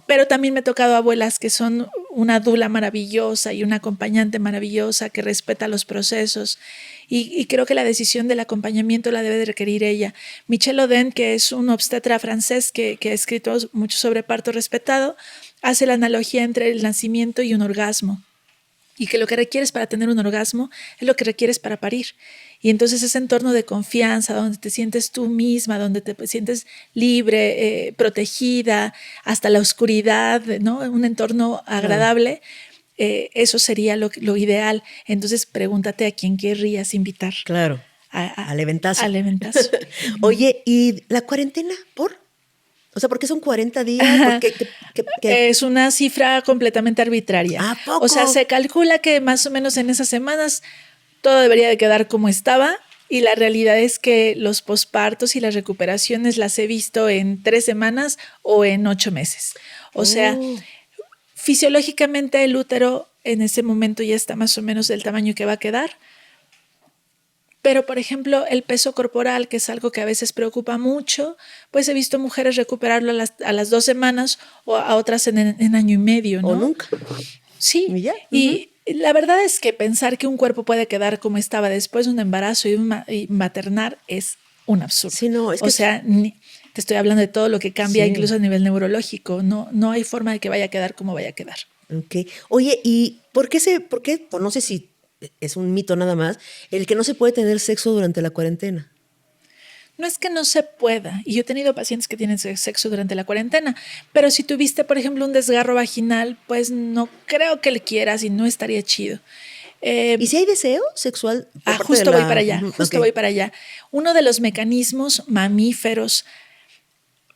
Pero también me he tocado abuelas que son una dula maravillosa y una acompañante maravillosa que respeta los procesos, y creo que la decisión del acompañamiento la debe de requerir ella. Michel Oden, que es un obstetra francés que ha escrito mucho sobre parto respetado, hace la analogía entre el nacimiento y un orgasmo. Y que lo que requieres para tener un orgasmo es lo que requieres para parir. Y entonces ese entorno de confianza, donde te sientes tú misma, donde te sientes libre, protegida, hasta la oscuridad, ¿no? Un entorno agradable, eso sería lo ideal. Entonces pregúntate a quién querrías invitar. Claro, al eventazo. Al eventazo. Oye, ¿y la cuarentena por? O sea, ¿por qué son 40 días? ¿Qué? Es una cifra completamente arbitraria. ¿A poco? O sea, se calcula que más o menos en esas semanas todo debería de quedar como estaba, y la realidad es que los pospartos y las recuperaciones las he visto en 3 semanas o en 8 meses. O sea, fisiológicamente el útero en ese momento ya está más o menos del tamaño que va a quedar. Pero, por ejemplo, el peso corporal, que es algo que a veces preocupa mucho, pues he visto mujeres recuperarlo a las 2 semanas, o a otras en año y medio, ¿no? O nunca. Sí. Y la verdad es que pensar que un cuerpo puede quedar como estaba después de un embarazo y maternar es un absurdo. Sí, no, es que... O sea, Te estoy hablando de todo lo que cambia, Sí. incluso a nivel neurológico. No hay forma de que vaya a quedar como vaya a quedar. Ok. Oye, ¿y por qué, o no sé si es un mito nada más, el que no se puede tener sexo durante la cuarentena? No es que no se pueda, y yo he tenido pacientes que tienen sexo durante la cuarentena, pero si tuviste, por ejemplo, un desgarro vaginal, pues no creo que le quieras y no estaría chido. ¿Y si hay deseo sexual por parte de Justo voy para la...? allá, Ujú, justo ok. voy para allá. Uno de los mecanismos mamíferos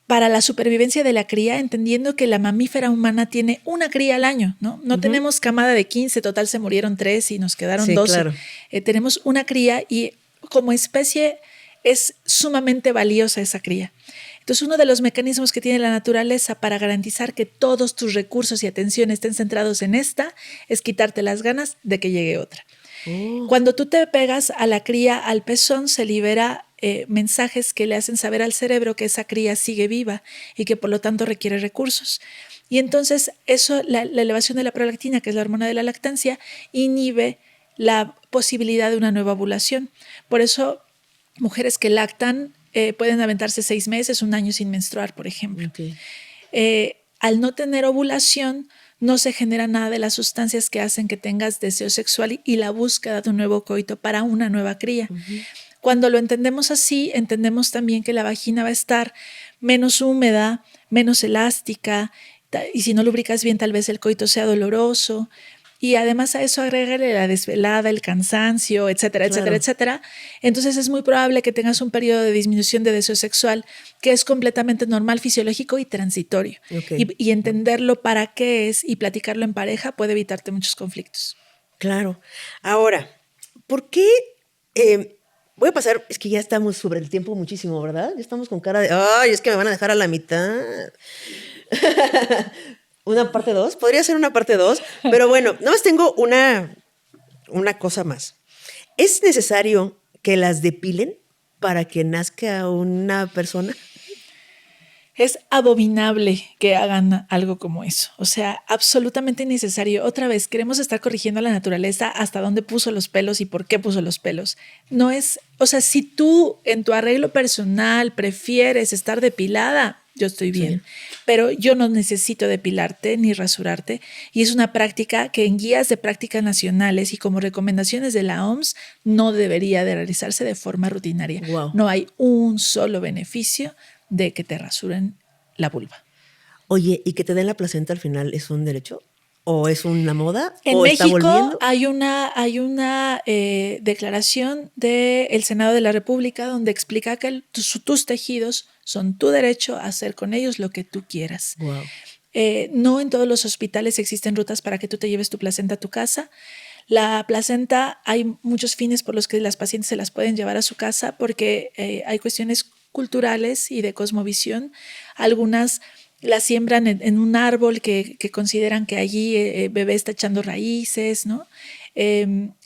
para la supervivencia de la cría, entendiendo que la mamífera humana tiene una cría al año, ¿no? No tenemos camada de 15, total se murieron 3 y nos quedaron Sí, 12. claro. Tenemos una cría y como especie es sumamente valiosa esa cría. Entonces, uno de los mecanismos que tiene la naturaleza para garantizar que todos tus recursos y atención estén centrados en esta es quitarte las ganas de que llegue otra. Cuando tú te pegas a la cría, al pezón, se libera mensajes que le hacen saber al cerebro que esa cría sigue viva y que por lo tanto requiere recursos. Y entonces eso, la elevación de la prolactina, que es la hormona de la lactancia, inhibe la posibilidad de una nueva ovulación. Por eso, mujeres que lactan pueden aventarse 6 meses, 1 año sin menstruar, por ejemplo. Okay. Al no tener ovulación, no se genera nada de las sustancias que hacen que tengas deseo sexual y la búsqueda de un nuevo coito para una nueva cría. Cuando lo entendemos así, entendemos también que la vagina va a estar menos húmeda, menos elástica, y si no lubricas bien, tal vez el coito sea doloroso. Y además a eso agrégale la desvelada, el cansancio, etcétera, etcétera, etcétera. Entonces es muy probable que tengas un periodo de disminución de deseo sexual que es completamente normal, fisiológico y transitorio. Okay. Y entenderlo para qué es y platicarlo en pareja puede evitarte muchos conflictos. Claro. Ahora, ¿por qué? Voy a pasar, es que ya estamos sobre el tiempo muchísimo, ¿verdad? Ya estamos con cara de, ay, es que me van a dejar a la mitad. Una parte 2, podría ser una parte 2, pero bueno, nada más tengo una cosa más. ¿Es necesario que las depilen para que nazca una persona? Es abominable que hagan algo como eso. O sea, absolutamente innecesario. Otra vez, queremos estar corrigiendo a la naturaleza hasta dónde puso los pelos y por qué puso los pelos. No es, o sea, si tú en tu arreglo personal prefieres estar depilada, yo estoy bien. Sí. Pero yo no necesito depilarte ni rasurarte. Y es una práctica que en guías de prácticas nacionales y como recomendaciones de la OMS no debería de realizarse de forma rutinaria. Wow. No hay un solo beneficio de que te rasuren la vulva. Oye, ¿y que te den la placenta al final es un derecho? ¿O es una moda? En ¿O México está volviendo? hay una declaración del Senado de la República donde explica que tus tejidos son tu derecho a hacer con ellos lo que tú quieras. Wow. No en todos los hospitales existen rutas para que tú te lleves tu placenta a tu casa. La placenta, hay muchos fines por los que las pacientes se las pueden llevar a su casa porque hay cuestiones culturales y de cosmovisión. Algunas la siembran en un árbol que consideran que allí bebé está echando raíces, ¿no?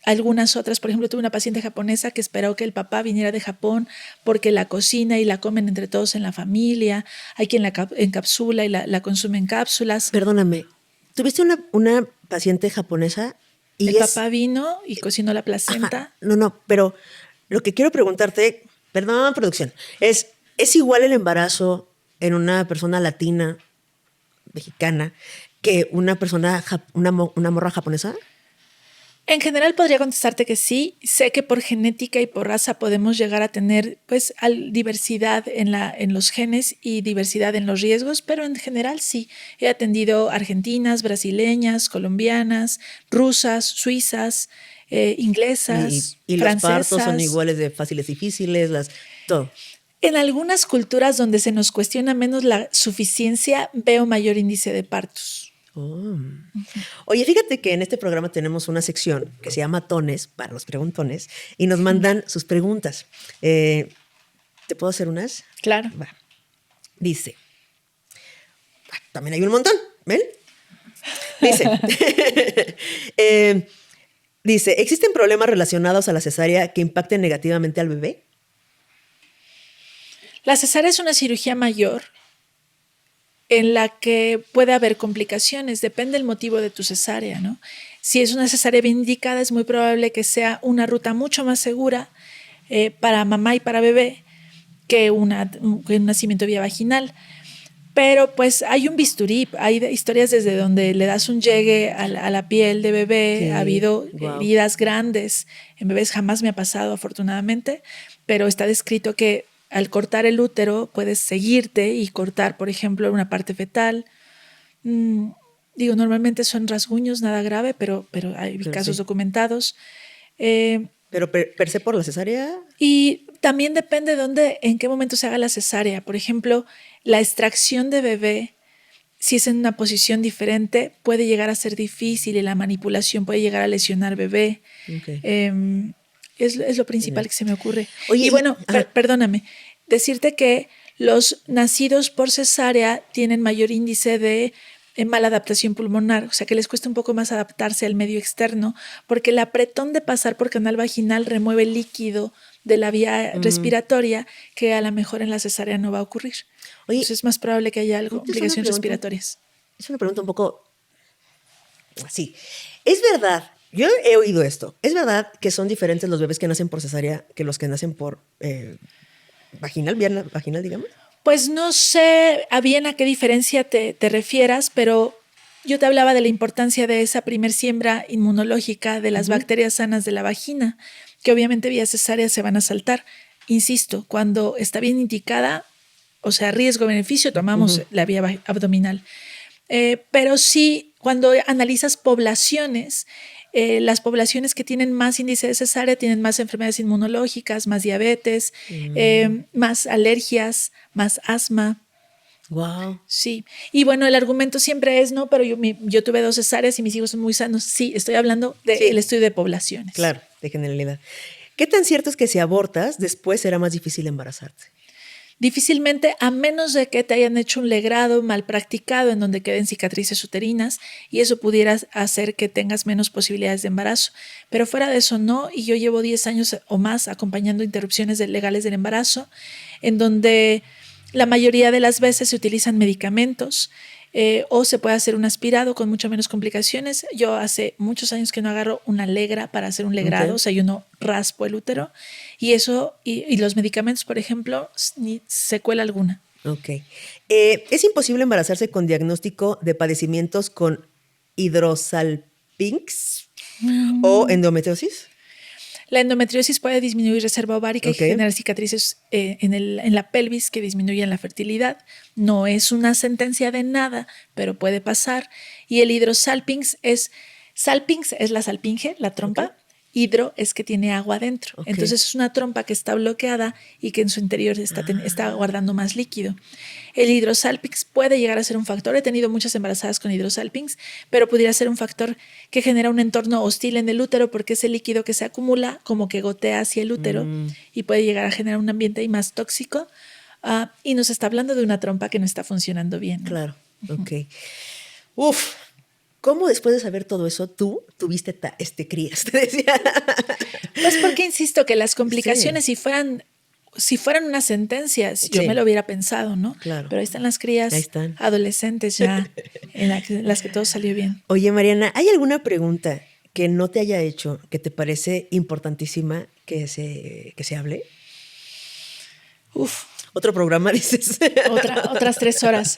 Algunas otras, por ejemplo, tuve una paciente japonesa que esperó que el papá viniera de Japón porque la cocina y la comen entre todos en la familia. Hay quien la encapsula y la consume en cápsulas. Perdóname, ¿tuviste una paciente japonesa? Y el papá vino y cocinó la placenta. Ajá, no, pero lo que quiero preguntarte, perdón, producción, ¿es igual el embarazo en una persona latina, mexicana, que una persona, una morra japonesa? En general podría contestarte que sí. Sé que por genética y por raza podemos llegar a tener pues diversidad en los genes y diversidad en los riesgos, pero en general sí. He atendido argentinas, brasileñas, colombianas, rusas, suizas, inglesas, y francesas. Los partos son iguales de fáciles, difíciles, todo. En algunas culturas donde se nos cuestiona menos la suficiencia, veo mayor índice de partos. Oh. Oye, fíjate que en este programa tenemos una sección que se llama Tones, para los preguntones, y nos mandan sus preguntas. ¿Te puedo hacer unas? Claro. Va. Dice, también hay un montón, ¿ven? Dice, dice, ¿existen problemas relacionados a la cesárea que impacten negativamente al bebé? La cesárea es una cirugía mayor en la que puede haber complicaciones, depende del motivo de tu cesárea, ¿no? Si es una cesárea bien indicada, es muy probable que sea una ruta mucho más segura para mamá y para bebé. que un nacimiento vía vaginal. Pero pues hay un bisturí, hay historias desde donde le das un llegue a la piel de bebé, Sí, ha habido wow. heridas grandes, en bebés jamás me ha pasado afortunadamente, pero está descrito que al cortar el útero puedes seguirte y cortar, por ejemplo, una parte fetal. Digo, normalmente son rasguños, nada grave, pero hay casos documentados. ¿Pero per se por la cesárea? Y también depende en qué momento se haga la cesárea. Por ejemplo, la extracción de bebé, si es en una posición diferente, puede llegar a ser difícil y la manipulación puede llegar a lesionar bebé. Okay. Es lo principal que se me ocurre. Oye, y bueno, perdóname, decirte que los nacidos por cesárea tienen mayor índice de mala adaptación pulmonar, o sea que les cuesta un poco más adaptarse al medio externo, porque el apretón de pasar por canal vaginal remueve líquido de la vía respiratoria que a lo mejor en la cesárea no va a ocurrir. Oye, entonces es más probable que haya algo, complicaciones respiratorias. Es una pregunta un poco así. ¿Es verdad? Yo he oído esto. ¿Es verdad que son diferentes los bebés que nacen por cesárea que los que nacen por vaginal, vía vaginal, digamos? Pues no sé bien a qué diferencia te refieras, pero yo te hablaba de la importancia de esa primer siembra inmunológica de las bacterias sanas de la vagina, que obviamente vía cesárea se van a saltar. Insisto, cuando está bien indicada, o sea, riesgo-beneficio, tomamos la vía abdominal. Pero sí, cuando analizas poblaciones, las poblaciones que tienen más índice de cesárea tienen más enfermedades inmunológicas, más diabetes, más alergias, más asma. Wow. Sí. Y el argumento siempre es, no, pero yo tuve 2 cesáreas y mis hijos son muy sanos. Sí, estoy hablando del estudio de poblaciones. Claro, de generalidad. ¿Qué tan cierto es que si abortas, después será más difícil embarazarte? Difícilmente, a menos de que te hayan hecho un legrado mal practicado en donde queden cicatrices uterinas y eso pudiera hacer que tengas menos posibilidades de embarazo. Pero fuera de eso no, y yo llevo 10 años o más acompañando interrupciones legales del embarazo, en donde la mayoría de las veces se utilizan medicamentos o se puede hacer un aspirado con mucho menos complicaciones. Yo hace muchos años que no agarro una legra para hacer un legrado, o sea, yo no raspo el útero y eso, y los medicamentos, por ejemplo, ni secuela alguna. Ok. ¿Es imposible embarazarse con diagnóstico de padecimientos con hidrosalpinx o endometriosis? La endometriosis puede disminuir reserva ovárica y generar cicatrices en la pelvis que disminuyen la fertilidad. No es una sentencia de nada, pero puede pasar. Y el hidrosalpinx es la salpinge, la trompa. Hidro es que tiene agua adentro. Entonces es una trompa que está bloqueada y que en su interior está guardando más líquido. El hidrosalpinx puede llegar a ser un factor. He tenido muchas embarazadas con hidrosalpinx, pero pudiera ser un factor que genera un entorno hostil en el útero porque ese líquido que se acumula como que gotea hacia el útero y puede llegar a generar un ambiente ahí más tóxico. Y nos está hablando de una trompa que no está funcionando bien, ¿no? Claro, ok. Uf, ¿cómo después de saber todo eso tú tuviste crías? Te decía. Pues porque insisto que las complicaciones, si fueran unas sentencias, yo me lo hubiera pensado, ¿no? Claro. Pero ahí están las crías adolescentes ya, en las que todo salió bien. Oye, Mariana, ¿hay alguna pregunta que no te haya hecho que te parece importantísima que se hable? Uf. ¿Otro programa, dices? Otras 3 horas.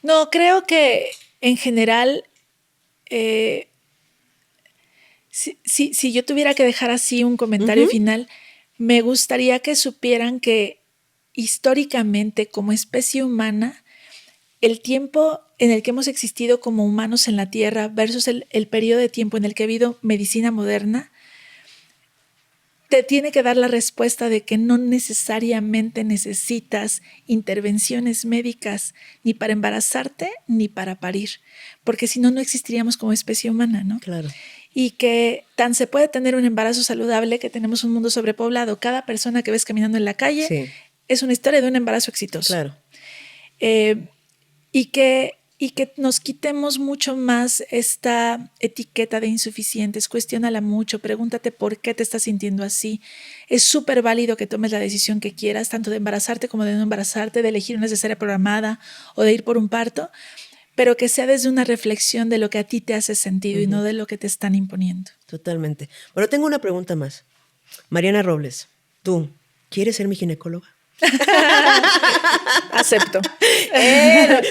No, creo que en general, si yo tuviera que dejar así un comentario final, me gustaría que supieran que históricamente como especie humana, el tiempo en el que hemos existido como humanos en la Tierra versus el periodo de tiempo en el que ha habido medicina moderna, te tiene que dar la respuesta de que no necesariamente necesitas intervenciones médicas ni para embarazarte ni para parir, porque si no, no existiríamos como especie humana, ¿no? Claro. Y que tan se puede tener un embarazo saludable que tenemos un mundo sobrepoblado. Cada persona que ves caminando en la calle es una historia de un embarazo exitoso. Claro. Y que nos quitemos mucho más esta etiqueta de insuficientes, cuestiónala mucho, pregúntate por qué te estás sintiendo así. Es súper válido que tomes la decisión que quieras, tanto de embarazarte como de no embarazarte, de elegir una cesárea programada o de ir por un parto, pero que sea desde una reflexión de lo que a ti te hace sentido y no de lo que te están imponiendo. Totalmente. Bueno, tengo una pregunta más. Mariana Robles, tú, ¿quieres ser mi ginecóloga? Acepto.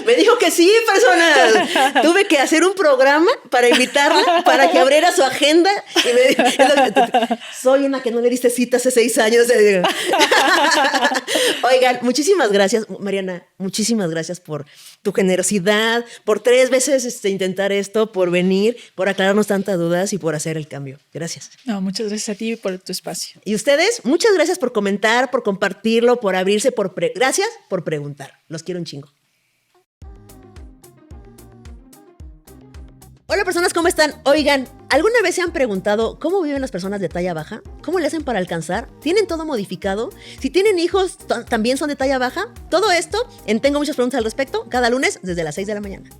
Me dijo que sí, personas. Tuve que hacer un programa para invitarla, para que abriera su agenda. Y me dijo, soy una que no le diste cita hace 6 años. Oigan, muchísimas gracias, Mariana. Muchísimas gracias por tu generosidad, por 3 veces intentar esto, por venir, por aclararnos tantas dudas y por hacer el cambio. Gracias. No, muchas gracias a ti por tu espacio. Y ustedes, muchas gracias por comentar, por compartirlo, por abrirse, gracias por preguntar. Los quiero un chingo. Hola personas, ¿cómo están? Oigan, ¿alguna vez se han preguntado cómo viven las personas de talla baja? ¿Cómo le hacen para alcanzar? ¿Tienen todo modificado? Si tienen hijos, ¿también son de talla baja? Todo esto en Tengo Muchas Preguntas al Respecto, cada lunes desde las 6 de la mañana.